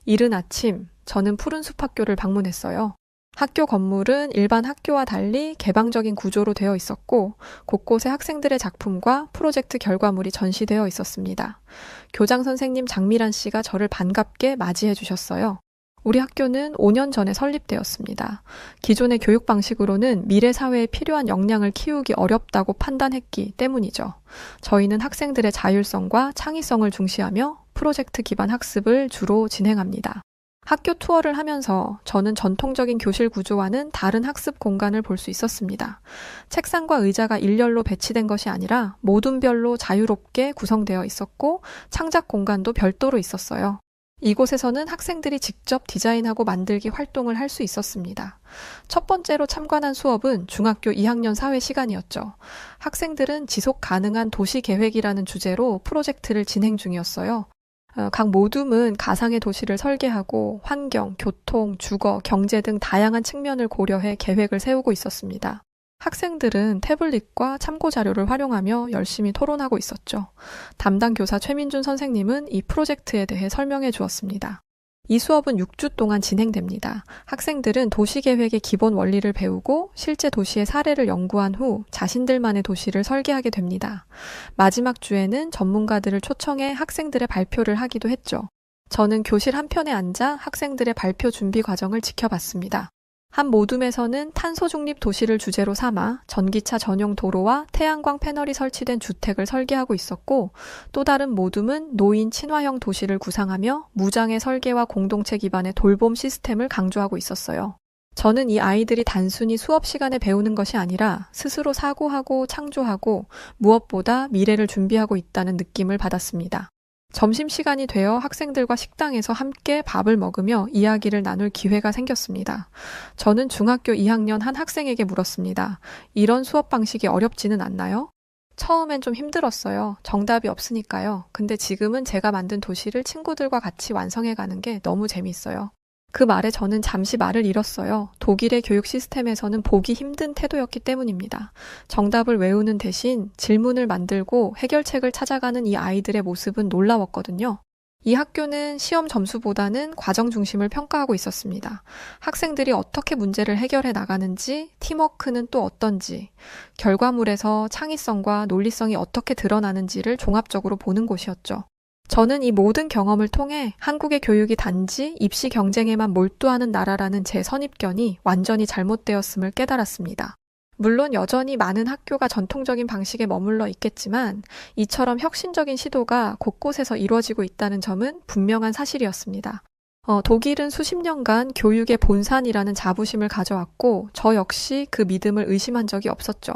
이른 아침, 저는 푸른숲 학교를 방문했어요. 학교 건물은 일반 학교와 달리 개방적인 구조로 되어 있었고 곳곳에 학생들의 작품과 프로젝트 결과물이 전시되어 있었습니다. 교장 선생님 장미란 씨가 저를 반갑게 맞이해 주셨어요. 우리 학교는 5년 전에 설립되었습니다. 기존의 교육 방식으로는 미래 사회에 필요한 역량을 키우기 어렵다고 판단했기 때문이죠. 저희는 학생들의 자율성과 창의성을 중시하며 프로젝트 기반 학습을 주로 진행합니다. 학교 투어를 하면서 저는 전통적인 교실 구조와는 다른 학습 공간을 볼 수 있었습니다. 책상과 의자가 일렬로 배치된 것이 아니라 모둠별로 자유롭게 구성되어 있었고 창작 공간도 별도로 있었어요. 이곳에서는 학생들이 직접 디자인하고 만들기 활동을 할 수 있었습니다. 첫 번째로 참관한 수업은 중학교 2학년 사회 시간이었죠. 학생들은 지속 가능한 도시 계획이라는 주제로 프로젝트를 진행 중이었어요. 각 모둠은 가상의 도시를 설계하고 환경, 교통, 주거, 경제 등 다양한 측면을 고려해 계획을 세우고 있었습니다. 학생들은 태블릿과 참고 자료를 활용하며 열심히 토론하고 있었죠. 담당 교사 최민준 선생님은 이 프로젝트에 대해 설명해 주었습니다. 이 수업은 6주 동안 진행됩니다. 학생들은 도시계획의 기본 원리를 배우고 실제 도시의 사례를 연구한 후 자신들만의 도시를 설계하게 됩니다. 마지막 주에는 전문가들을 초청해 학생들의 발표를 하기도 했죠. 저는 교실 한편에 앉아 학생들의 발표 준비 과정을 지켜봤습니다. 한 모둠에서는 탄소 중립 도시를 주제로 삼아 전기차 전용 도로와 태양광 패널이 설치된 주택을 설계하고 있었고, 또 다른 모둠은 노인 친화형 도시를 구상하며 무장의 설계와 공동체 기반의 돌봄 시스템을 강조하고 있었어요. 저는 이 아이들이 단순히 수업 시간에 배우는 것이 아니라 스스로 사고하고 창조하고 무엇보다 미래를 준비하고 있다는 느낌을 받았습니다. 점심시간이 되어 학생들과 식당에서 함께 밥을 먹으며 이야기를 나눌 기회가 생겼습니다. 저는 중학교 2학년 한 학생에게 물었습니다. 이런 수업 방식이 어렵지는 않나요? 처음엔 좀 힘들었어요. 정답이 없으니까요. 근데 지금은 제가 만든 도시를 친구들과 같이 완성해가는 게 너무 재밌어요. 그 말에 저는 잠시 말을 잃었어요. 독일의 교육 시스템에서는 보기 힘든 태도였기 때문입니다. 정답을 외우는 대신 질문을 만들고 해결책을 찾아가는 이 아이들의 모습은 놀라웠거든요. 이 학교는 시험 점수보다는 과정 중심을 평가하고 있었습니다. 학생들이 어떻게 문제를 해결해 나가는지, 팀워크는 또 어떤지, 결과물에서 창의성과 논리성이 어떻게 드러나는지를 종합적으로 보는 곳이었죠. 저는 이 모든 경험을 통해 한국의 교육이 단지 입시 경쟁에만 몰두하는 나라라는 제 선입견이 완전히 잘못되었음을 깨달았습니다. 물론 여전히 많은 학교가 전통적인 방식에 머물러 있겠지만 이처럼 혁신적인 시도가 곳곳에서 이루어지고 있다는 점은 분명한 사실이었습니다. 독일은 수십 년간 교육의 본산이라는 자부심을 가져왔고 저 역시 그 믿음을 의심한 적이 없었죠.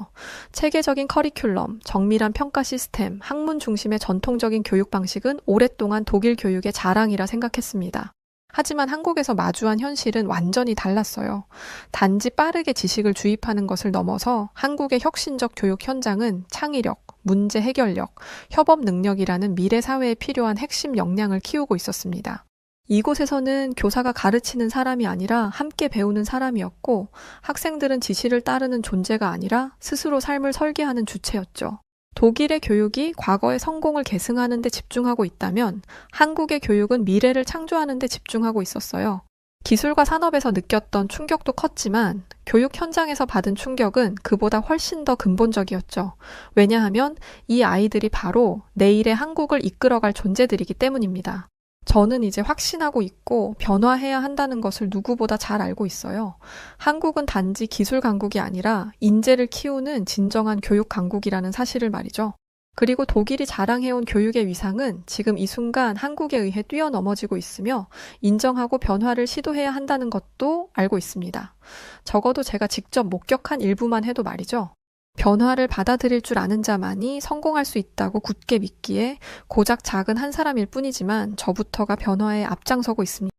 체계적인 커리큘럼, 정밀한 평가 시스템, 학문 중심의 전통적인 교육 방식은 오랫동안 독일 교육의 자랑이라 생각했습니다. 하지만 한국에서 마주한 현실은 완전히 달랐어요. 단지 빠르게 지식을 주입하는 것을 넘어서 한국의 혁신적 교육 현장은 창의력, 문제 해결력, 협업 능력이라는 미래 사회에 필요한 핵심 역량을 키우고 있었습니다. 이곳에서는 교사가 가르치는 사람이 아니라 함께 배우는 사람이었고 학생들은 지시를 따르는 존재가 아니라 스스로 삶을 설계하는 주체였죠. 독일의 교육이 과거의 성공을 계승하는 데 집중하고 있다면 한국의 교육은 미래를 창조하는 데 집중하고 있었어요. 기술과 산업에서 느꼈던 충격도 컸지만 교육 현장에서 받은 충격은 그보다 훨씬 더 근본적이었죠. 왜냐하면 이 아이들이 바로 내일의 한국을 이끌어갈 존재들이기 때문입니다. 저는 이제 확신하고 있고 변화해야 한다는 것을 누구보다 잘 알고 있어요. 한국은 단지 기술 강국이 아니라 인재를 키우는 진정한 교육 강국이라는 사실을 말이죠. 그리고 독일이 자랑해온 교육의 위상은 지금 이 순간 한국에 의해 뛰어넘어지고 있으며 인정하고 변화를 시도해야 한다는 것도 알고 있습니다. 적어도 제가 직접 목격한 일부만 해도 말이죠. 변화를 받아들일 줄 아는 자만이 성공할 수 있다고 굳게 믿기에 고작 작은 한 사람일 뿐이지만 저부터가 변화에 앞장서고 있습니다.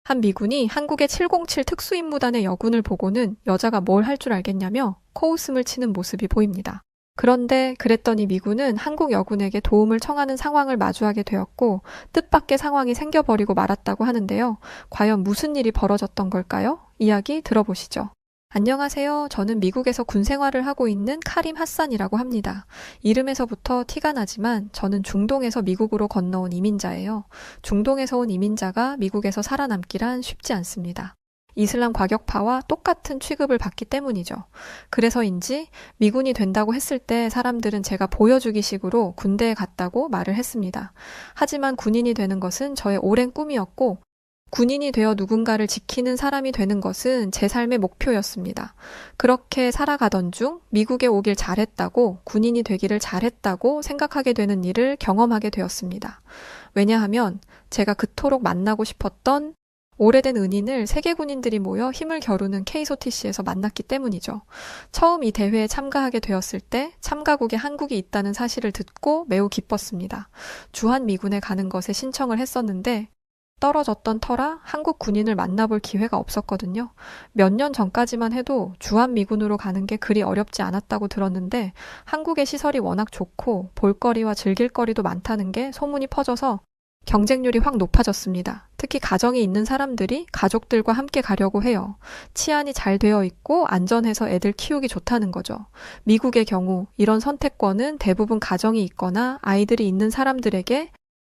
한 미군이 한국의 707 특수임무단의 여군을 보고는 여자가 뭘 할 줄 알겠냐며 코웃음을 치는 모습이 보입니다. 그런데 그랬더니 미군은 한국 여군에게 도움을 청하는 상황을 마주하게 되었고 뜻밖의 상황이 생겨버리고 말았다고 하는데요. 과연 무슨 일이 벌어졌던 걸까요? 이야기 들어보시죠. 안녕하세요. 저는 미국에서 군 생활을 하고 있는 카림 하산이라고 합니다. 이름에서부터 티가 나지만 저는 중동에서 미국으로 건너온 이민자예요. 중동에서 온 이민자가 미국에서 살아남기란 쉽지 않습니다. 이슬람 과격파와 똑같은 취급을 받기 때문이죠. 그래서인지 미군이 된다고 했을 때 사람들은 제가 보여주기식으로 군대에 갔다고 말을 했습니다. 하지만 군인이 되는 것은 저의 오랜 꿈이었고 군인이 되어 누군가를 지키는 사람이 되는 것은 제 삶의 목표였습니다. 그렇게 살아가던 중 미국에 오길 잘했다고, 군인이 되기를 잘했다고 생각하게 되는 일을 경험하게 되었습니다. 왜냐하면 제가 그토록 만나고 싶었던 오래된 은인을 세계 군인들이 모여 힘을 겨루는 KSOTC에서 만났기 때문이죠. 처음 이 대회에 참가하게 되었을 때 참가국에 한국이 있다는 사실을 듣고 매우 기뻤습니다. 주한미군에 가는 것에 신청을 했었는데 떨어졌던 터라 한국 군인을 만나볼 기회가 없었거든요. 몇 년 전까지만 해도 주한미군으로 가는 게 그리 어렵지 않았다고 들었는데 한국의 시설이 워낙 좋고 볼거리와 즐길거리도 많다는 게 소문이 퍼져서 경쟁률이 확 높아졌습니다. 특히 가정이 있는 사람들이 가족들과 함께 가려고 해요. 치안이 잘 되어 있고 안전해서 애들 키우기 좋다는 거죠. 미국의 경우 이런 선택권은 대부분 가정이 있거나 아이들이 있는 사람들에게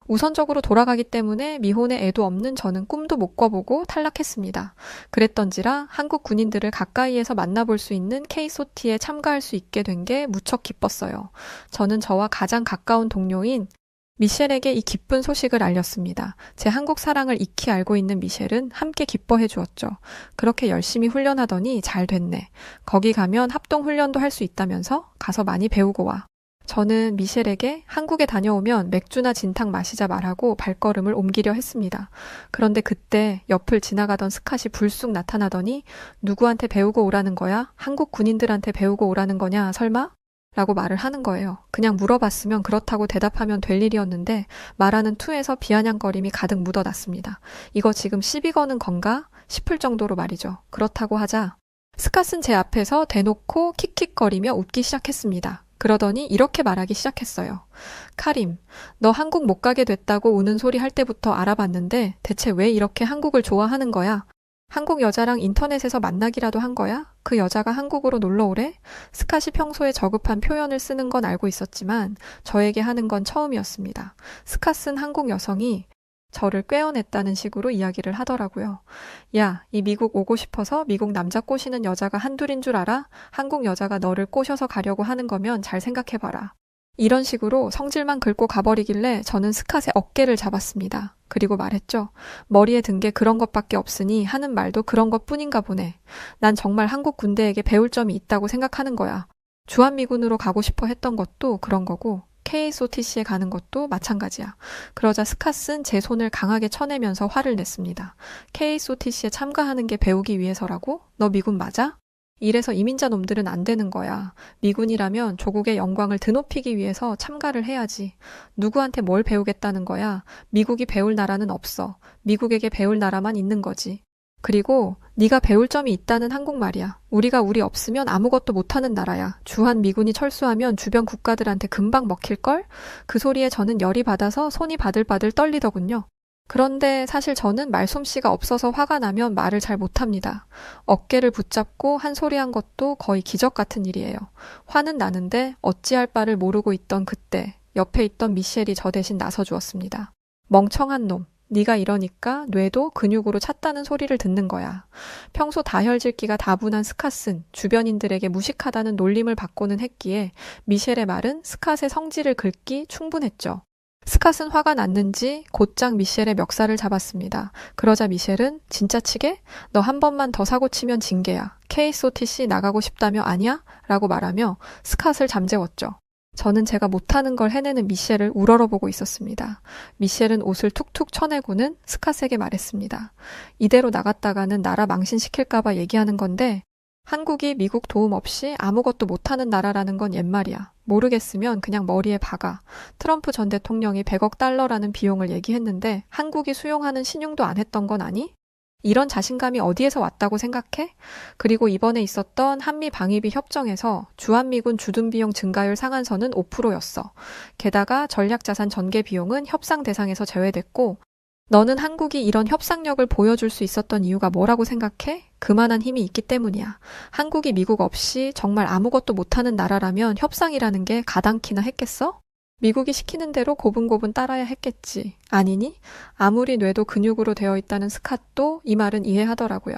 우선적으로 돌아가기 때문에 미혼의 애도 없는 저는 꿈도 못 꿔보고 탈락했습니다. 그랬던지라 한국 군인들을 가까이에서 만나볼 수 있는 KSOT에 참가할 수 있게 된 게 무척 기뻤어요. 저는 저와 가장 가까운 동료인 미셸에게 이 기쁜 소식을 알렸습니다. 제 한국 사랑을 익히 알고 있는 미셸은 함께 기뻐해 주었죠. 그렇게 열심히 훈련하더니 잘 됐네. 거기 가면 합동 훈련도 할 수 있다면서 가서 많이 배우고 와. 저는 미셸에게 한국에 다녀오면 맥주나 진탕 마시자 말하고 발걸음을 옮기려 했습니다. 그런데 그때 옆을 지나가던 스캇이 불쑥 나타나더니 누구한테 배우고 오라는 거야? 한국 군인들한테 배우고 오라는 거냐, 설마? 라고 말을 하는 거예요. 그냥 물어봤으면 그렇다고 대답하면 될 일이었는데 말하는 투에서 비아냥거림이 가득 묻어났습니다. 이거 지금 시비 거는 건가 싶을 정도로 말이죠. 그렇다고 하자 스캇은 제 앞에서 대놓고 킥킥거리며 웃기 시작했습니다. 그러더니 이렇게 말하기 시작했어요. 카림, 너 한국 못 가게 됐다고 우는 소리 할 때부터 알아봤는데 대체 왜 이렇게 한국을 좋아하는 거야? 한국 여자랑 인터넷에서 만나기라도 한 거야? 그 여자가 한국으로 놀러 오래? 스캇이 평소에 저급한 표현을 쓰는 건 알고 있었지만 저에게 하는 건 처음이었습니다. 스캇은 한국 여성이 저를 꿰어냈다는 식으로 이야기를 하더라고요. 야, 이 미국 오고 싶어서 미국 남자 꼬시는 여자가 한둘인 줄 알아? 한국 여자가 너를 꼬셔서 가려고 하는 거면 잘 생각해봐라. 이런 식으로 성질만 긁고 가버리길래 저는 스캇의 어깨를 잡았습니다. 그리고 말했죠. 머리에 든 게 그런 것밖에 없으니 하는 말도 그런 것뿐인가 보네. 난 정말 한국 군대에게 배울 점이 있다고 생각하는 거야. 주한미군으로 가고 싶어 했던 것도 그런 거고 KSOTC에 가는 것도 마찬가지야. 그러자 스캇은 제 손을 강하게 쳐내면서 화를 냈습니다. KSOTC에 참가하는 게 배우기 위해서라고? 너 미군 맞아? 이래서 이민자 놈들은 안 되는 거야. 미군이라면 조국의 영광을 드높이기 위해서 참가를 해야지. 누구한테 뭘 배우겠다는 거야. 미국이 배울 나라는 없어. 미국에게 배울 나라만 있는 거지. 그리고 네가 배울 점이 있다는 한국말이야. 우리가 우리 없으면 아무것도 못하는 나라야. 주한미군이 철수하면 주변 국가들한테 금방 먹힐걸? 그 소리에 저는 열이 받아서 손이 바들바들 떨리더군요. 그런데 사실 저는 말솜씨가 없어서 화가 나면 말을 잘 못합니다. 어깨를 붙잡고 한 소리 한 것도 거의 기적 같은 일이에요. 화는 나는데 어찌할 바를 모르고 있던 그때 옆에 있던 미셸이 저 대신 나서주었습니다. 멍청한 놈. 네가 이러니까 뇌도 근육으로 찼다는 소리를 듣는 거야. 평소 다혈질기가 다분한 스캇은 주변인들에게 무식하다는 놀림을 받고는 했기에 미셸의 말은 스캇의 성질을 긁기 충분했죠. 스캇은 화가 났는지 곧장 미셸의 멱살을 잡았습니다. 그러자 미셸은 진짜 치게? 너 한 번만 더 사고 치면 징계야. KSOTC 나가고 싶다며 아니야? 라고 말하며 스캇을 잠재웠죠. 저는 제가 못하는 걸 해내는 미셸을 우러러보고 있었습니다. 미셸은 옷을 툭툭 쳐내고는 스캇에게 말했습니다. 이대로 나갔다가는 나라 망신시킬까봐 얘기하는 건데 한국이 미국 도움 없이 아무것도 못하는 나라라는 건 옛말이야. 모르겠으면 그냥 머리에 박아. 트럼프 전 대통령이 100억 달러라는 비용을 얘기했는데 한국이 수용하는 신용도 안 했던 건 아니? 이런 자신감이 어디에서 왔다고 생각해? 그리고 이번에 있었던 한미 방위비 협정에서 주한미군 주둔비용 증가율 상한선은 5%였어. 게다가 전략자산 전개 비용은 협상 대상에서 제외됐고 너는 한국이 이런 협상력을 보여줄 수 있었던 이유가 뭐라고 생각해? 그만한 힘이 있기 때문이야. 한국이 미국 없이 정말 아무것도 못하는 나라라면 협상이라는 게 가당키나 했겠어? 미국이 시키는 대로 고분고분 따라야 했겠지. 아니니? 아무리 뇌도 근육으로 되어 있다는 스캇도 이 말은 이해하더라고요.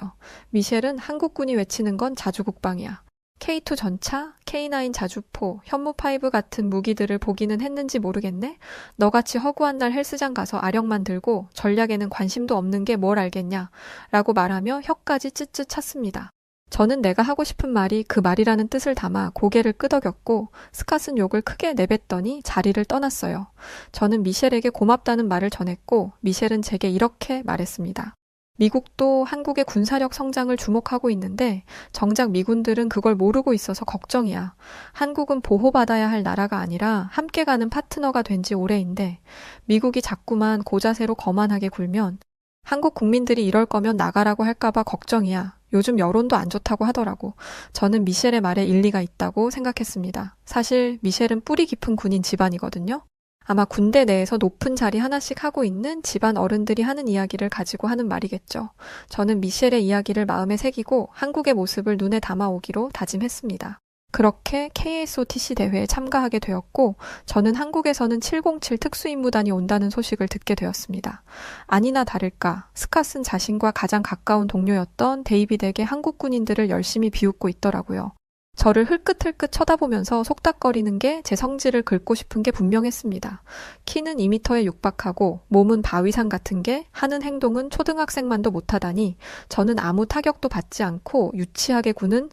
미셸은 한국군이 외치는 건 자주국방이야. K2 전차, K9 자주포, 현무5 같은 무기들을 보기는 했는지 모르겠네? 너같이 허구한 날 헬스장 가서 아령만 들고 전략에는 관심도 없는 게 뭘 알겠냐? 라고 말하며 혀까지 찢찢 찼습니다. 저는 내가 하고 싶은 말이 그 말이라는 뜻을 담아 고개를 끄덕였고 스캇은 욕을 크게 내뱉더니 자리를 떠났어요. 저는 미셸에게 고맙다는 말을 전했고 미셸은 제게 이렇게 말했습니다. 미국도 한국의 군사력 성장을 주목하고 있는데 정작 미군들은 그걸 모르고 있어서 걱정이야. 한국은 보호받아야 할 나라가 아니라 함께 가는 파트너가 된 지 오래인데 미국이 자꾸만 고자세로 거만하게 굴면 한국 국민들이 이럴 거면 나가라고 할까봐 걱정이야. 요즘 여론도 안 좋다고 하더라고. 저는 미셸의 말에 일리가 있다고 생각했습니다. 사실 미셸은 뿌리 깊은 군인 집안이거든요. 아마 군대 내에서 높은 자리 하나씩 하고 있는 집안 어른들이 하는 이야기를 가지고 하는 말이겠죠. 저는 미셸의 이야기를 마음에 새기고 한국의 모습을 눈에 담아오기로 다짐했습니다. 그렇게 KSOTC 대회에 참가하게 되었고 저는 한국에서는 707 특수임무단이 온다는 소식을 듣게 되었습니다. 아니나 다를까 스캇은 자신과 가장 가까운 동료였던 데이빗에게 한국 군인들을 열심히 비웃고 있더라고요. 저를 흘끗흘끗 쳐다보면서 속닥거리는 게 제 성질을 긁고 싶은 게 분명했습니다. 키는 2m에 육박하고 몸은 바위산 같은 게 하는 행동은 초등학생만도 못하다니 저는 아무 타격도 받지 않고 유치하게 구는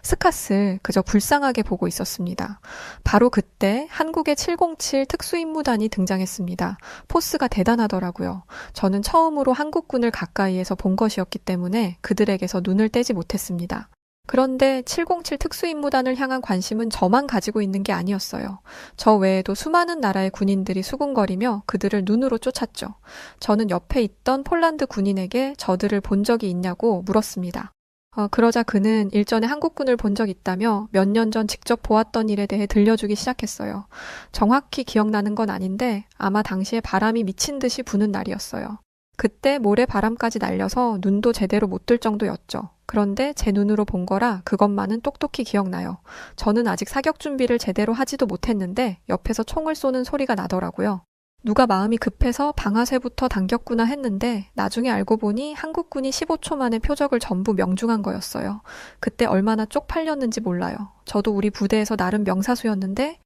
스캇을 그저 불쌍하게 보고 있었습니다. 바로 그때 한국의 707 특수임무단이 등장했습니다. 포스가 대단하더라고요. 저는 처음으로 한국군을 가까이에서 본 것이었기 때문에 그들에게서 눈을 떼지 못했습니다. 그런데 707 특수임무단을 향한 관심은 저만 가지고 있는 게 아니었어요. 저 외에도 수많은 나라의 군인들이 수군거리며 그들을 눈으로 쫓았죠. 저는 옆에 있던 폴란드 군인에게 저들을 본 적이 있냐고 물었습니다. 그러자 그는 일전에 한국군을 본 적 있다며 몇 년 전 직접 보았던 일에 대해 들려주기 시작했어요. 정확히 기억나는 건 아닌데 아마 당시에 바람이 미친 듯이 부는 날이었어요. 그때 모래 바람까지 날려서 눈도 제대로 못 뜰 정도였죠. 그런데 제 눈으로 본 거라 그것만은 똑똑히 기억나요. 저는 아직 사격 준비를 제대로 하지도 못했는데 옆에서 총을 쏘는 소리가 나더라고요. 누가 마음이 급해서 방아쇠부터 당겼구나 했는데 나중에 알고 보니 한국군이 15초 만에 표적을 전부 명중한 거였어요. 그때 얼마나 쪽팔렸는지 몰라요. 저도 우리 부대에서 나름 명사수였는데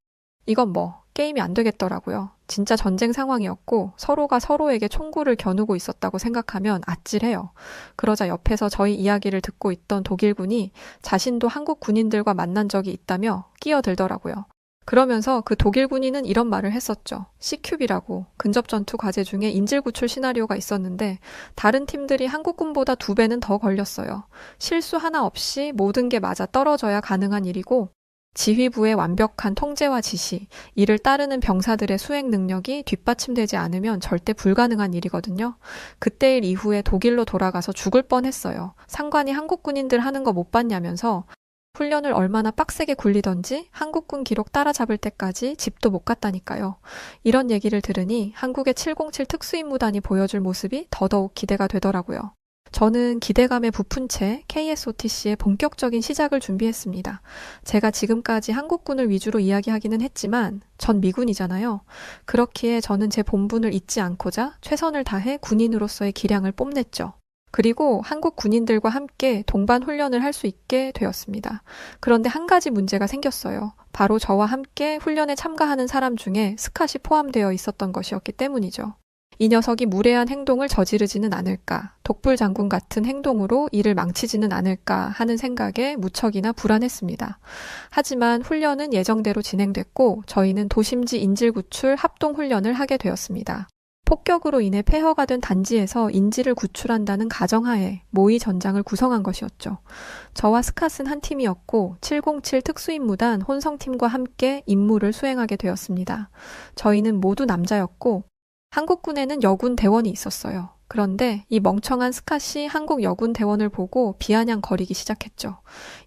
이건 게임이 안 되겠더라고요. 진짜 전쟁 상황이었고 서로가 서로에게 총구를 겨누고 있었다고 생각하면 아찔해요. 그러자 옆에서 저희 이야기를 듣고 있던 독일군이 자신도 한국 군인들과 만난 적이 있다며 끼어들더라고요. 그러면서 그 독일 군인은 이런 말을 했었죠. C큐비라고 근접전투 과제 중에 인질구출 시나리오가 있었는데 다른 팀들이 한국군보다 2배는 더 걸렸어요. 실수 하나 없이 모든 게 맞아 떨어져야 가능한 일이고 지휘부의 완벽한 통제와 지시, 이를 따르는 병사들의 수행 능력이 뒷받침되지 않으면 절대 불가능한 일이거든요. 그때 일 이후에 독일로 돌아가서 죽을 뻔했어요. 상관이 한국 군인들 하는 거 못 봤냐면서 훈련을 얼마나 빡세게 굴리던지 한국군 기록 따라잡을 때까지 집도 못 갔다니까요. 이런 얘기를 들으니 한국의 707 특수임무단이 보여줄 모습이 더더욱 기대가 되더라고요. 저는 기대감에 부푼 채 KSOTC의 본격적인 시작을 준비했습니다. 제가 지금까지 한국군을 위주로 이야기하기는 했지만 전 미군이잖아요. 그렇기에 저는 제 본분을 잊지 않고자 최선을 다해 군인으로서의 기량을 뽐냈죠. 그리고 한국 군인들과 함께 동반 훈련을 할 수 있게 되었습니다. 그런데 한 가지 문제가 생겼어요. 바로 저와 함께 훈련에 참가하는 사람 중에 스캇이 포함되어 있었던 것이었기 때문이죠. 이 녀석이 무례한 행동을 저지르지는 않을까, 독불장군 같은 행동으로 일을 망치지는 않을까 하는 생각에 무척이나 불안했습니다. 하지만 훈련은 예정대로 진행됐고 저희는 도심지 인질구출 합동훈련을 하게 되었습니다. 폭격으로 인해 폐허가 된 단지에서 인질을 구출한다는 가정하에 모의 전장을 구성한 것이었죠. 저와 스캇은 한 팀이었고 707 특수임무단 혼성팀과 함께 임무를 수행하게 되었습니다. 저희는 모두 남자였고 한국군에는 여군 대원이 있었어요. 그런데 이 멍청한 스캇이 한국 여군 대원을 보고 비아냥거리기 시작했죠.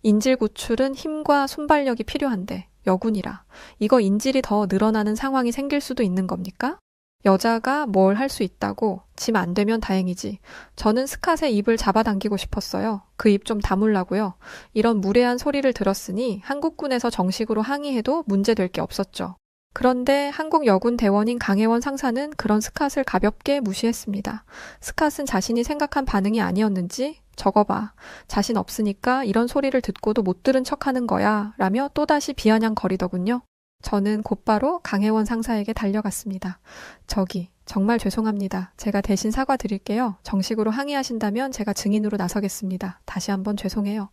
인질 구출은 힘과 순발력이 필요한데 여군이라 이거 인질이 더 늘어나는 상황이 생길 수도 있는 겁니까? 여자가 뭘 할 수 있다고 짐 안 되면 다행이지. 저는 스캇의 입을 잡아당기고 싶었어요. 그 입 좀 다물라고요. 이런 무례한 소리를 들었으니 한국군에서 정식으로 항의해도 문제될 게 없었죠. 그런데 한국 여군 대원인 강혜원 상사는 그런 스캇을 가볍게 무시했습니다. 스캇은 자신이 생각한 반응이 아니었는지 저거 봐. 자신 없으니까 이런 소리를 듣고도 못 들은 척하는 거야 라며 또다시 비아냥거리더군요. 저는 곧바로 강혜원 상사에게 달려갔습니다. 정말 죄송합니다. 제가 대신 사과드릴게요. 정식으로 항의하신다면 제가 증인으로 나서겠습니다. 다시 한번 죄송해요.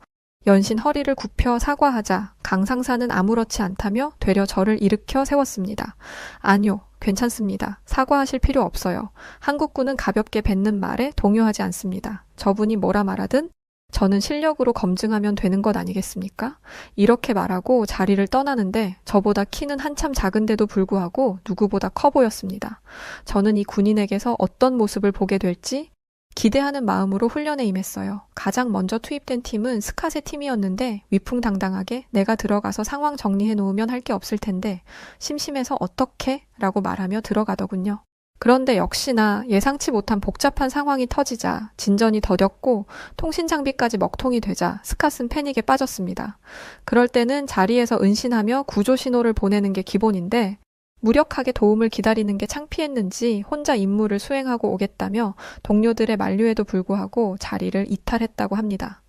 연신 허리를 굽혀 사과하자 강 상사는 아무렇지 않다며 되려 저를 일으켜 세웠습니다. 아니요, 괜찮습니다. 사과하실 필요 없어요. 한국군은 가볍게 뱉는 말에 동요하지 않습니다. 저분이 뭐라 말하든 저는 실력으로 검증하면 되는 것 아니겠습니까? 이렇게 말하고 자리를 떠나는데 저보다 키는 한참 작은데도 불구하고 누구보다 커 보였습니다. 저는 이 군인에게서 어떤 모습을 보게 될지 기대하는 마음으로 훈련에 임했어요. 가장 먼저 투입된 팀은 스캇의 팀이었는데 위풍당당하게 내가 들어가서 상황 정리해 놓으면 할 게 없을 텐데 심심해서 어떻게? 라고 말하며 들어가더군요. 그런데 역시나 예상치 못한 복잡한 상황이 터지자 진전이 더뎠고 통신 장비까지 먹통이 되자 스캇은 패닉에 빠졌습니다. 그럴 때는 자리에서 은신하며 구조 신호를 보내는 게 기본인데 무력하게 도움을 기다리는 게 창피했는지 혼자 임무를 수행하고 오겠다며 동료들의 만류에도 불구하고 자리를 이탈했다고 합니다.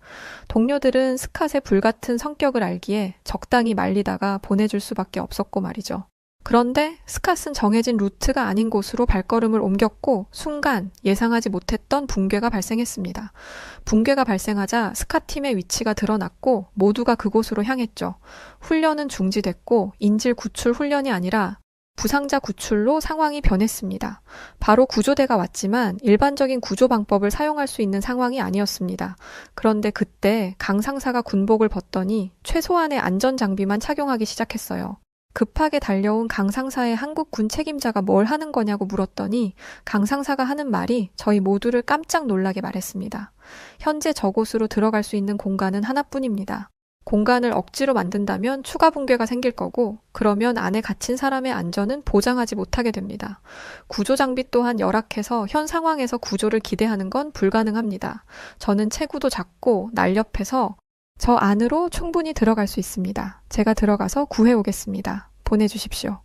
동료들은 스캇의 불같은 성격을 알기에 적당히 말리다가 보내줄 수밖에 없었고 말이죠. 그런데 스캇은 정해진 루트가 아닌 곳으로 발걸음을 옮겼고 순간 예상하지 못했던 붕괴가 발생했습니다. 붕괴가 발생하자 스캇팀의 위치가 드러났고 모두가 그곳으로 향했죠. 훈련은 중지됐고 인질 구출 훈련이 아니라 부상자 구출로 상황이 변했습니다. 바로 구조대가 왔지만 일반적인 구조 방법을 사용할 수 있는 상황이 아니었습니다. 그런데 그때 강 상사가 군복을 벗더니 최소한의 안전장비만 착용하기 시작했어요. 급하게 달려온 강 상사의 한국 군 책임자가 뭘 하는 거냐고 물었더니 강 상사가 하는 말이 저희 모두를 깜짝 놀라게 말했습니다. 현재 저곳으로 들어갈 수 있는 공간은 하나뿐입니다. 공간을 억지로 만든다면 추가 붕괴가 생길 거고 그러면 안에 갇힌 사람의 안전은 보장하지 못하게 됩니다. 구조 장비 또한 열악해서 현 상황에서 구조를 기대하는 건 불가능합니다. 저는 체구도 작고 날렵해서 저 안으로 충분히 들어갈 수 있습니다. 제가 들어가서 구해오겠습니다. 보내주십시오.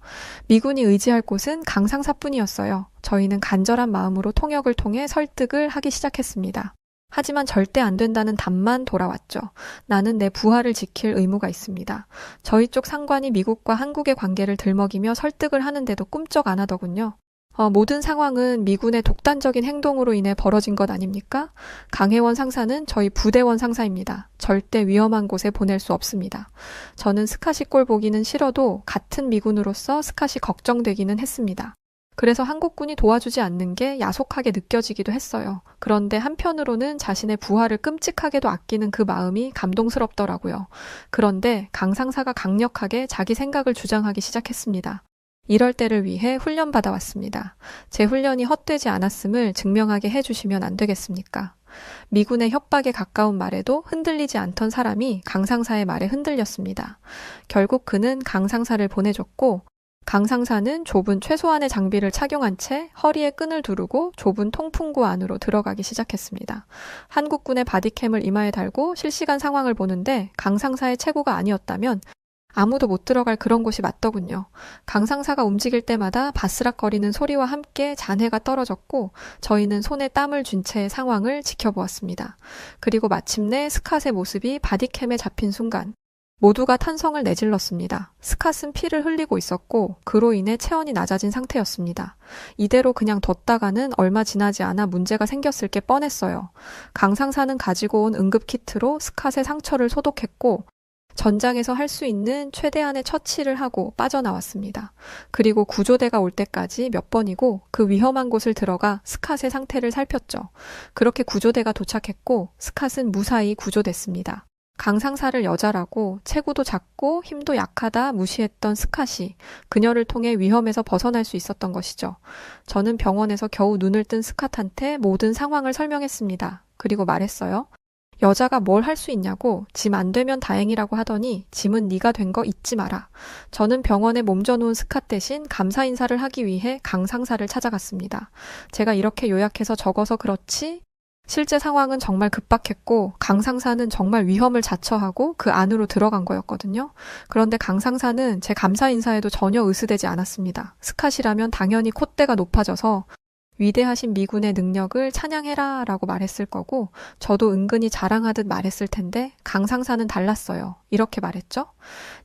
미군이 의지할 곳은 강 상사뿐이었어요. 저희는 간절한 마음으로 통역을 통해 설득을 하기 시작했습니다. 하지만 절대 안 된다는 답만 돌아왔죠. 나는 내 부하를 지킬 의무가 있습니다. 저희 쪽 상관이 미국과 한국의 관계를 들먹이며 설득을 하는데도 꿈쩍 안 하더군요. 모든 상황은 미군의 독단적인 행동으로 인해 벌어진 것 아닙니까? 강혜원 상사는 저희 부대원 상사입니다. 절대 위험한 곳에 보낼 수 없습니다. 저는 스캇이 꼴 보기는 싫어도 같은 미군으로서 스캇이 걱정되기는 했습니다. 그래서 한국군이 도와주지 않는 게 야속하게 느껴지기도 했어요. 그런데 한편으로는 자신의 부하를 끔찍하게도 아끼는 그 마음이 감동스럽더라고요. 그런데 강 상사가 강력하게 자기 생각을 주장하기 시작했습니다. 이럴 때를 위해 훈련받아 왔습니다. 제 훈련이 헛되지 않았음을 증명하게 해주시면 안 되겠습니까? 미군의 협박에 가까운 말에도 흔들리지 않던 사람이 강 상사의 말에 흔들렸습니다. 결국 그는 강 상사를 보내줬고 강 상사는 좁은 최소한의 장비를 착용한 채 허리에 끈을 두르고 좁은 통풍구 안으로 들어가기 시작했습니다. 한국군의 바디캠을 이마에 달고 실시간 상황을 보는데 강 상사의 체구가 아니었다면 아무도 못 들어갈 그런 곳이 맞더군요. 강 상사가 움직일 때마다 바스락거리는 소리와 함께 잔해가 떨어졌고 저희는 손에 땀을 쥔 채 상황을 지켜보았습니다. 그리고 마침내 스캇의 모습이 바디캠에 잡힌 순간 모두가 탄성을 내질렀습니다. 스캇은 피를 흘리고 있었고 그로 인해 체온이 낮아진 상태였습니다. 이대로 그냥 뒀다가는 얼마 지나지 않아 문제가 생겼을 게 뻔했어요. 강 상사는 가지고 온 응급키트로 스캇의 상처를 소독했고 전장에서 할 수 있는 최대한의 처치를 하고 빠져나왔습니다. 그리고 구조대가 올 때까지 몇 번이고 그 위험한 곳을 들어가 스캇의 상태를 살폈죠. 그렇게 구조대가 도착했고 스캇은 무사히 구조됐습니다. 강 상사를 여자라고 체구도 작고 힘도 약하다 무시했던 스캇이 그녀를 통해 위험에서 벗어날 수 있었던 것이죠. 저는 병원에서 겨우 눈을 뜬 스캇한테 모든 상황을 설명했습니다. 그리고 말했어요. 여자가 뭘 할 수 있냐고 짐 안 되면 다행이라고 하더니 짐은 네가 된 거 잊지 마라. 저는 병원에 몸져놓은 스캇 대신 감사 인사를 하기 위해 강 상사를 찾아갔습니다. 제가 이렇게 요약해서 적어서 그렇지 실제 상황은 정말 급박했고 강 상사는 정말 위험을 자처하고 그 안으로 들어간 거였거든요. 그런데 강 상사는 제 감사 인사에도 전혀 으스대지 않았습니다. 스캇이라면 당연히 콧대가 높아져서 위대하신 미군의 능력을 찬양해라 라고 말했을 거고 저도 은근히 자랑하듯 말했을 텐데 강 상사는 달랐어요. 이렇게 말했죠.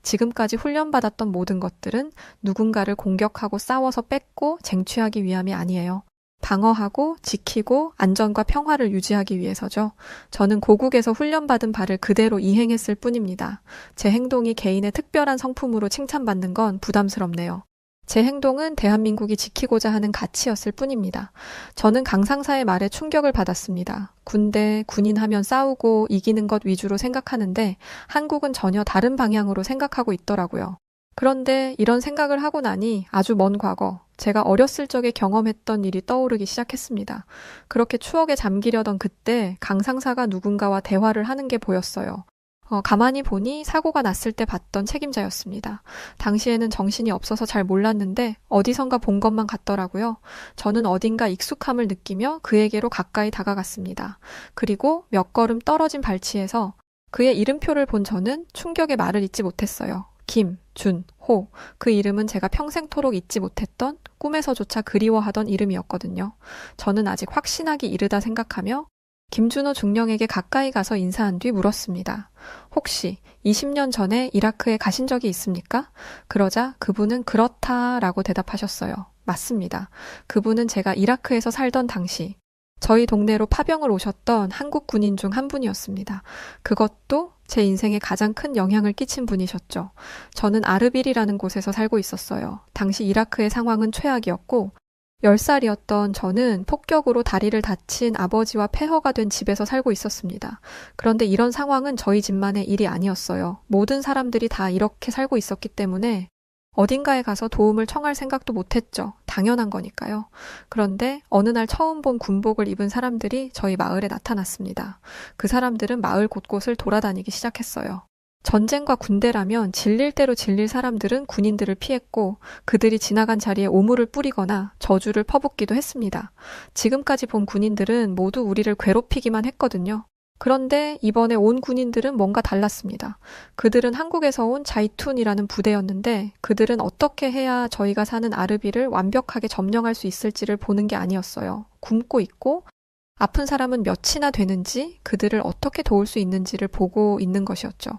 지금까지 훈련받았던 모든 것들은 누군가를 공격하고 싸워서 뺏고 쟁취하기 위함이 아니에요. 방어하고 지키고 안전과 평화를 유지하기 위해서죠. 저는 고국에서 훈련받은 바를 그대로 이행했을 뿐입니다. 제 행동이 개인의 특별한 성품으로 칭찬받는 건 부담스럽네요. 제 행동은 대한민국이 지키고자 하는 가치였을 뿐입니다. 저는 강상사의 말에 충격을 받았습니다. 군대, 군인 하면 싸우고 이기는 것 위주로 생각하는데 한국은 전혀 다른 방향으로 생각하고 있더라고요. 그런데 이런 생각을 하고 나니 아주 먼 과거, 제가 어렸을 적에 경험했던 일이 떠오르기 시작했습니다. 그렇게 추억에 잠기려던 그때 강상사가 누군가와 대화를 하는 게 보였어요. 가만히 보니 사고가 났을 때 봤던 책임자였습니다. 당시에는 정신이 없어서 잘 몰랐는데 어디선가 본 것만 같더라고요. 저는 어딘가 익숙함을 느끼며 그에게로 가까이 다가갔습니다. 그리고 몇 걸음 떨어진 발치에서 그의 이름표를 본 저는 충격의 말을 잇지 못했어요. 김, 준, 호. 그 이름은 제가 평생토록 잊지 못했던 꿈에서조차 그리워하던 이름이었거든요. 저는 아직 확신하기 이르다 생각하며 김준호 중령에게 가까이 가서 인사한 뒤 물었습니다. 혹시 20년 전에 이라크에 가신 적이 있습니까? 그러자 그분은 그렇다라고 대답하셨어요. 맞습니다. 그분은 제가 이라크에서 살던 당시 저희 동네로 파병을 오셨던 한국 군인 중 한 분이었습니다. 그것도 제 인생에 가장 큰 영향을 끼친 분이셨죠. 저는 아르빌이라는 곳에서 살고 있었어요. 당시 이라크의 상황은 최악이었고 10살이었던 저는 폭격으로 다리를 다친 아버지와 폐허가 된 집에서 살고 있었습니다. 그런데 이런 상황은 저희 집만의 일이 아니었어요. 모든 사람들이 다 이렇게 살고 있었기 때문에 어딘가에 가서 도움을 청할 생각도 못했죠. 당연한 거니까요. 그런데 어느 날 처음 본 군복을 입은 사람들이 저희 마을에 나타났습니다. 그 사람들은 마을 곳곳을 돌아다니기 시작했어요. 전쟁과 군대라면 질릴 대로 질릴 사람들은 군인들을 피했고 그들이 지나간 자리에 오물을 뿌리거나 저주를 퍼붓기도 했습니다. 지금까지 본 군인들은 모두 우리를 괴롭히기만 했거든요. 그런데 이번에 온 군인들은 뭔가 달랐습니다. 그들은 한국에서 온 자이툰이라는 부대였는데 그들은 어떻게 해야 저희가 사는 아르비를 완벽하게 점령할 수 있을지를 보는 게 아니었어요. 굶고 있고 아픈 사람은 몇이나 되는지 그들을 어떻게 도울 수 있는지를 보고 있는 것이었죠.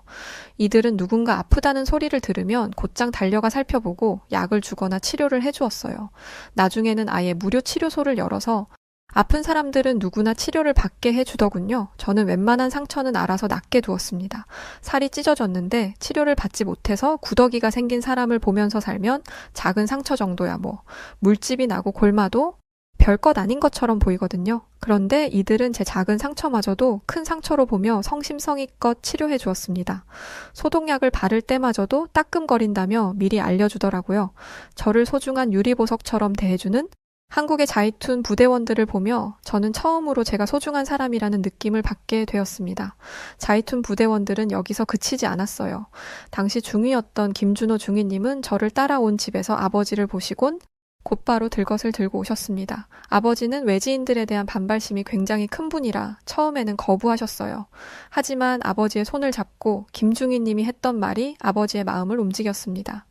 이들은 누군가 아프다는 소리를 들으면 곧장 달려가 살펴보고 약을 주거나 치료를 해주었어요. 나중에는 아예 무료 치료소를 열어서 아픈 사람들은 누구나 치료를 받게 해주더군요. 저는 웬만한 상처는 알아서 낫게 두었습니다. 살이 찢어졌는데 치료를 받지 못해서 구더기가 생긴 사람을 보면서 살면 작은 상처 정도야 뭐. 물집이 나고 골마도 별것 아닌 것처럼 보이거든요. 그런데 이들은 제 작은 상처마저도 큰 상처로 보며 성심성의껏 치료해 주었습니다. 소독약을 바를 때마저도 따끔거린다며 미리 알려주더라고요. 저를 소중한 유리보석처럼 대해주는 한국의 자이툰 부대원들을 보며 저는 처음으로 제가 소중한 사람이라는 느낌을 받게 되었습니다. 자이툰 부대원들은 여기서 그치지 않았어요. 당시 중위였던 김준호 중위님은 저를 따라온 집에서 아버지를 보시곤 곧바로 들것을 들고 오셨습니다. 아버지는 외지인들에 대한 반발심이 굉장히 큰 분이라 처음에는 거부하셨어요. 하지만 아버지의 손을 잡고 김중희 님이 했던 말이 아버지의 마음을 움직였습니다.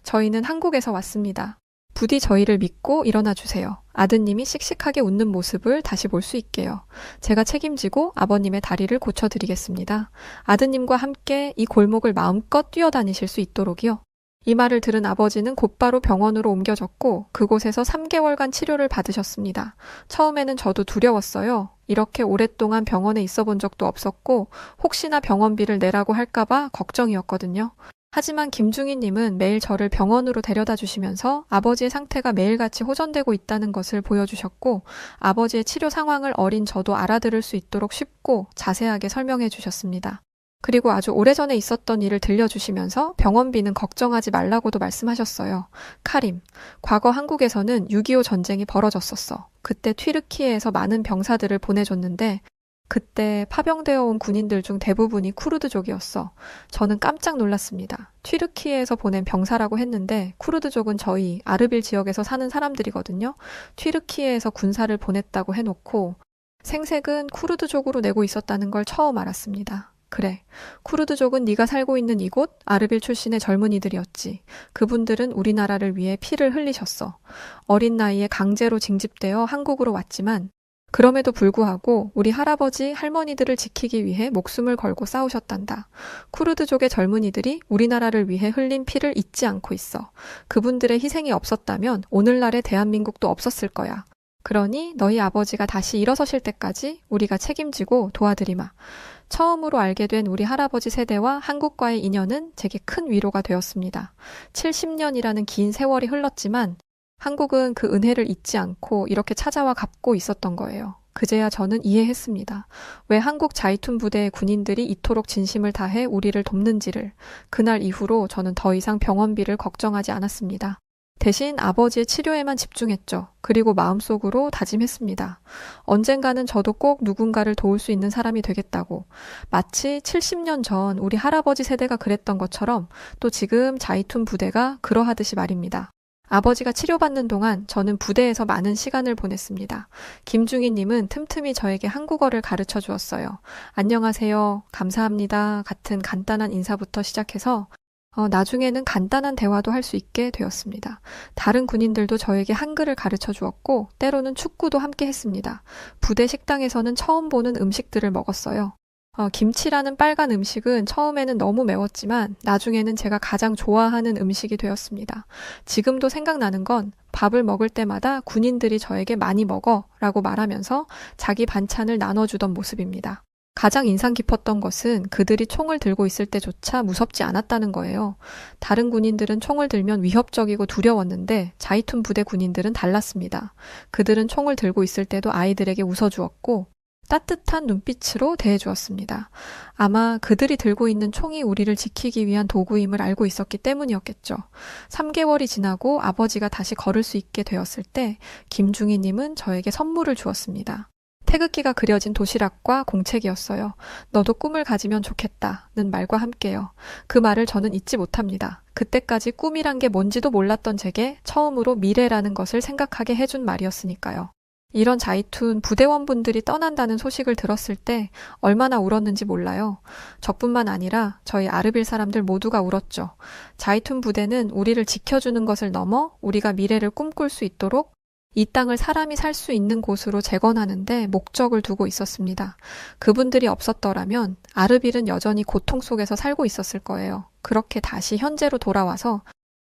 저희는 한국에서 왔습니다. 부디 저희를 믿고 일어나 주세요. 아드님이 씩씩하게 웃는 모습을 다시 볼 수 있게요. 제가 책임지고 아버님의 다리를 고쳐드리겠습니다. 아드님과 함께 이 골목을 마음껏 뛰어다니실 수 있도록이요. 이 말을 들은 아버지는 곧바로 병원으로 옮겨졌고 그곳에서 3개월간 치료를 받으셨습니다. 처음에는 저도 두려웠어요. 이렇게 오랫동안 병원에 있어 본 적도 없었고 혹시나 병원비를 내라고 할까봐 걱정이었거든요. 하지만 김중희님은 매일 저를 병원으로 데려다 주시면서 아버지의 상태가 매일같이 호전되고 있다는 것을 보여주셨고 아버지의 치료 상황을 어린 저도 알아들을 수 있도록 쉽고 자세하게 설명해 주셨습니다. 그리고 아주 오래전에 있었던 일을 들려주시면서 병원비는 걱정하지 말라고도 말씀하셨어요. 카림, 과거 한국에서는 6.25 전쟁이 벌어졌었어. 그때 튀르키예에서 많은 병사들을 보내줬는데 그때 파병되어 온 군인들 중 대부분이 쿠르드족이었어. 저는 깜짝 놀랐습니다. 튀르키예에서 보낸 병사라고 했는데 쿠르드족은 저희 아르빌 지역에서 사는 사람들이거든요. 튀르키예에서 군사를 보냈다고 해놓고 생색은 쿠르드족으로 내고 있었다는 걸 처음 알았습니다. 그래, 쿠르드족은 네가 살고 있는 이곳 아르빌 출신의 젊은이들이었지. 그분들은 우리나라를 위해 피를 흘리셨어. 어린 나이에 강제로 징집되어 한국으로 왔지만 그럼에도 불구하고 우리 할아버지, 할머니들을 지키기 위해 목숨을 걸고 싸우셨단다. 쿠르드족의 젊은이들이 우리나라를 위해 흘린 피를 잊지 않고 있어. 그분들의 희생이 없었다면 오늘날의 대한민국도 없었을 거야. 그러니 너희 아버지가 다시 일어서실 때까지 우리가 책임지고 도와드리마. 처음으로 알게 된 우리 할아버지 세대와 한국과의 인연은 제게 큰 위로가 되었습니다. 70년이라는 긴 세월이 흘렀지만 한국은 그 은혜를 잊지 않고 이렇게 찾아와 갚고 있었던 거예요. 그제야 저는 이해했습니다. 왜 한국 자이툰 부대의 군인들이 이토록 진심을 다해 우리를 돕는지를. 그날 이후로 저는 더 이상 병원비를 걱정하지 않았습니다. 대신 아버지의 치료에만 집중했죠. 그리고 마음속으로 다짐했습니다. 언젠가는 저도 꼭 누군가를 도울 수 있는 사람이 되겠다고. 마치 70년 전 우리 할아버지 세대가 그랬던 것처럼 또 지금 자이툰 부대가 그러하듯이 말입니다. 아버지가 치료받는 동안 저는 부대에서 많은 시간을 보냈습니다. 김중희님은 틈틈이 저에게 한국어를 가르쳐 주었어요. 안녕하세요, 감사합니다 같은 간단한 인사부터 시작해서 나중에는 간단한 대화도 할 수 있게 되었습니다. 다른 군인들도 저에게 한글을 가르쳐 주었고 때로는 축구도 함께 했습니다. 부대 식당에서는 처음 보는 음식들을 먹었어요. 김치라는 빨간 음식은 처음에는 너무 매웠지만 나중에는 제가 가장 좋아하는 음식이 되었습니다. 지금도 생각나는 건 밥을 먹을 때마다 군인들이 저에게 많이 먹어 라고 말하면서 자기 반찬을 나눠주던 모습입니다. 가장 인상 깊었던 것은 그들이 총을 들고 있을 때조차 무섭지 않았다는 거예요. 다른 군인들은 총을 들면 위협적이고 두려웠는데 자이툰 부대 군인들은 달랐습니다. 그들은 총을 들고 있을 때도 아이들에게 웃어주었고 따뜻한 눈빛으로 대해주었습니다. 아마 그들이 들고 있는 총이 우리를 지키기 위한 도구임을 알고 있었기 때문이었겠죠. 3개월이 지나고 아버지가 다시 걸을 수 있게 되었을 때 김중희님은 저에게 선물을 주었습니다. 태극기가 그려진 도시락과 공책이었어요. 너도 꿈을 가지면 좋겠다는 말과 함께요. 그 말을 저는 잊지 못합니다. 그때까지 꿈이란 게 뭔지도 몰랐던 제게 처음으로 미래라는 것을 생각하게 해준 말이었으니까요. 이런 자이툰 부대원분들이 떠난다는 소식을 들었을 때 얼마나 울었는지 몰라요. 저뿐만 아니라 저희 아르빌 사람들 모두가 울었죠. 자이툰 부대는 우리를 지켜주는 것을 넘어 우리가 미래를 꿈꿀 수 있도록 이 땅을 사람이 살 수 있는 곳으로 재건하는데 목적을 두고 있었습니다. 그분들이 없었더라면 아르빌은 여전히 고통 속에서 살고 있었을 거예요. 그렇게 다시 현재로 돌아와서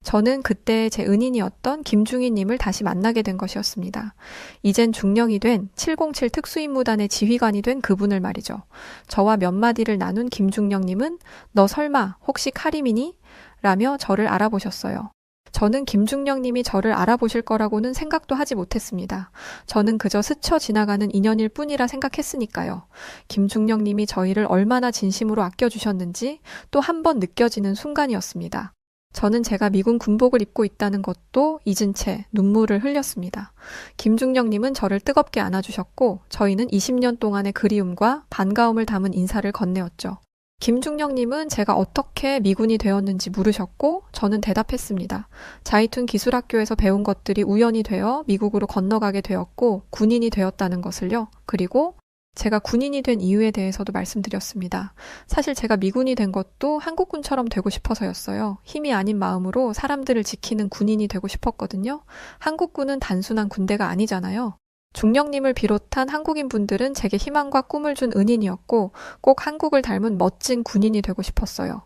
저는 그때 제 은인이었던 김중희님을 다시 만나게 된 것이었습니다. 이젠 중령이 된 707 특수임무단의 지휘관이 된 그분을 말이죠. 저와 몇 마디를 나눈 김중령님은 너 설마 혹시 카림이니? 라며 저를 알아보셨어요. 저는 김중령님이 저를 알아보실 거라고는 생각도 하지 못했습니다. 저는 그저 스쳐 지나가는 인연일 뿐이라 생각했으니까요. 김중령님이 저희를 얼마나 진심으로 아껴주셨는지 또 한 번 느껴지는 순간이었습니다. 저는 제가 미군 군복을 입고 있다는 것도 잊은 채 눈물을 흘렸습니다. 김중령님은 저를 뜨겁게 안아주셨고 저희는 20년 동안의 그리움과 반가움을 담은 인사를 건네었죠. 김중령님은 제가 어떻게 미군이 되었는지 물으셨고 저는 대답했습니다. 자이툰 기술학교에서 배운 것들이 우연이 되어 미국으로 건너가게 되었고 군인이 되었다는 것을요. 그리고 제가 군인이 된 이유에 대해서도 말씀드렸습니다. 사실 제가 미군이 된 것도 한국군처럼 되고 싶어서였어요. 힘이 아닌 마음으로 사람들을 지키는 군인이 되고 싶었거든요. 한국군은 단순한 군대가 아니잖아요. 중령님을 비롯한 한국인 분들은 제게 희망과 꿈을 준 은인이었고 꼭 한국을 닮은 멋진 군인이 되고 싶었어요.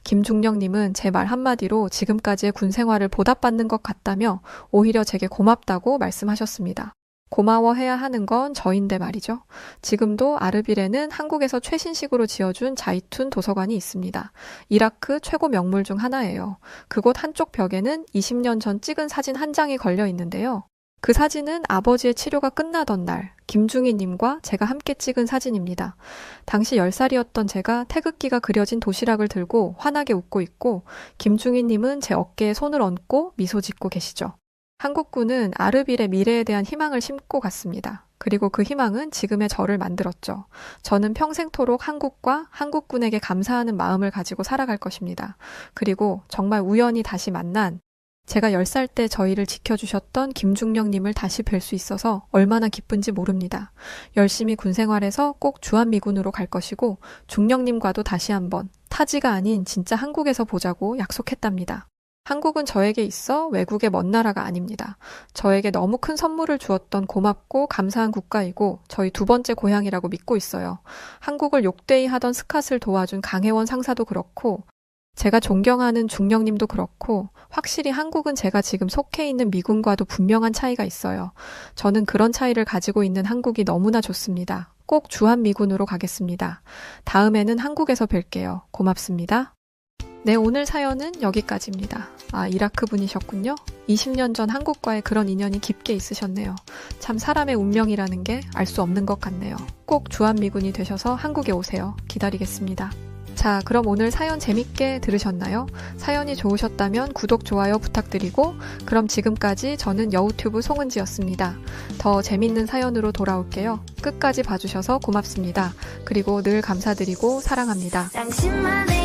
김중령님은 제 말 한마디로 지금까지의 군 생활을 보답받는 것 같다며 오히려 제게 고맙다고 말씀하셨습니다. 고마워해야 하는 건 저인데 말이죠. 지금도 아르빌에는 한국에서 최신식으로 지어준 자이툰 도서관이 있습니다. 이라크 최고 명물 중 하나예요. 그곳 한쪽 벽에는 20년 전 찍은 사진 한 장이 걸려 있는데요. 그 사진은 아버지의 치료가 끝나던 날 김중희님과 제가 함께 찍은 사진입니다. 당시 10살이었던 제가 태극기가 그려진 도시락을 들고 환하게 웃고 있고 김중희님은 제 어깨에 손을 얹고 미소 짓고 계시죠. 한국군은 아르빌의 미래에 대한 희망을 심고 갔습니다. 그리고 그 희망은 지금의 저를 만들었죠. 저는 평생토록 한국과 한국군에게 감사하는 마음을 가지고 살아갈 것입니다. 그리고 정말 우연히 다시 만난 제가 10살 때 저희를 지켜주셨던 김중령님을 다시 뵐 수 있어서 얼마나 기쁜지 모릅니다. 열심히 군생활해서 꼭 주한미군으로 갈 것이고 중령님과도 다시 한번 타지가 아닌 진짜 한국에서 보자고 약속했답니다. 한국은 저에게 있어 외국의 먼 나라가 아닙니다. 저에게 너무 큰 선물을 주었던 고맙고 감사한 국가이고 저희 두 번째 고향이라고 믿고 있어요. 한국을 욕되이 하던 스캇을 도와준 강혜원 상사도 그렇고 제가 존경하는 중령님도 그렇고 확실히 한국은 제가 지금 속해 있는 미군과도 분명한 차이가 있어요. 저는 그런 차이를 가지고 있는 한국이 너무나 좋습니다. 꼭 주한미군으로 가겠습니다. 다음에는 한국에서 뵐게요. 고맙습니다. 네, 오늘 사연은 여기까지입니다. 이라크 분이셨군요. 20년 전 한국과의 그런 인연이 깊게 있으셨네요. 참 사람의 운명이라는 게 알 수 없는 것 같네요. 꼭 주한미군이 되셔서 한국에 오세요. 기다리겠습니다. 자, 그럼 오늘 사연 재밌게 들으셨나요? 사연이 좋으셨다면 구독, 좋아요 부탁드리고 그럼 지금까지 저는 여우튜브 송은지였습니다. 더 재밌는 사연으로 돌아올게요. 끝까지 봐주셔서 고맙습니다. 그리고 늘 감사드리고 사랑합니다.
당신만의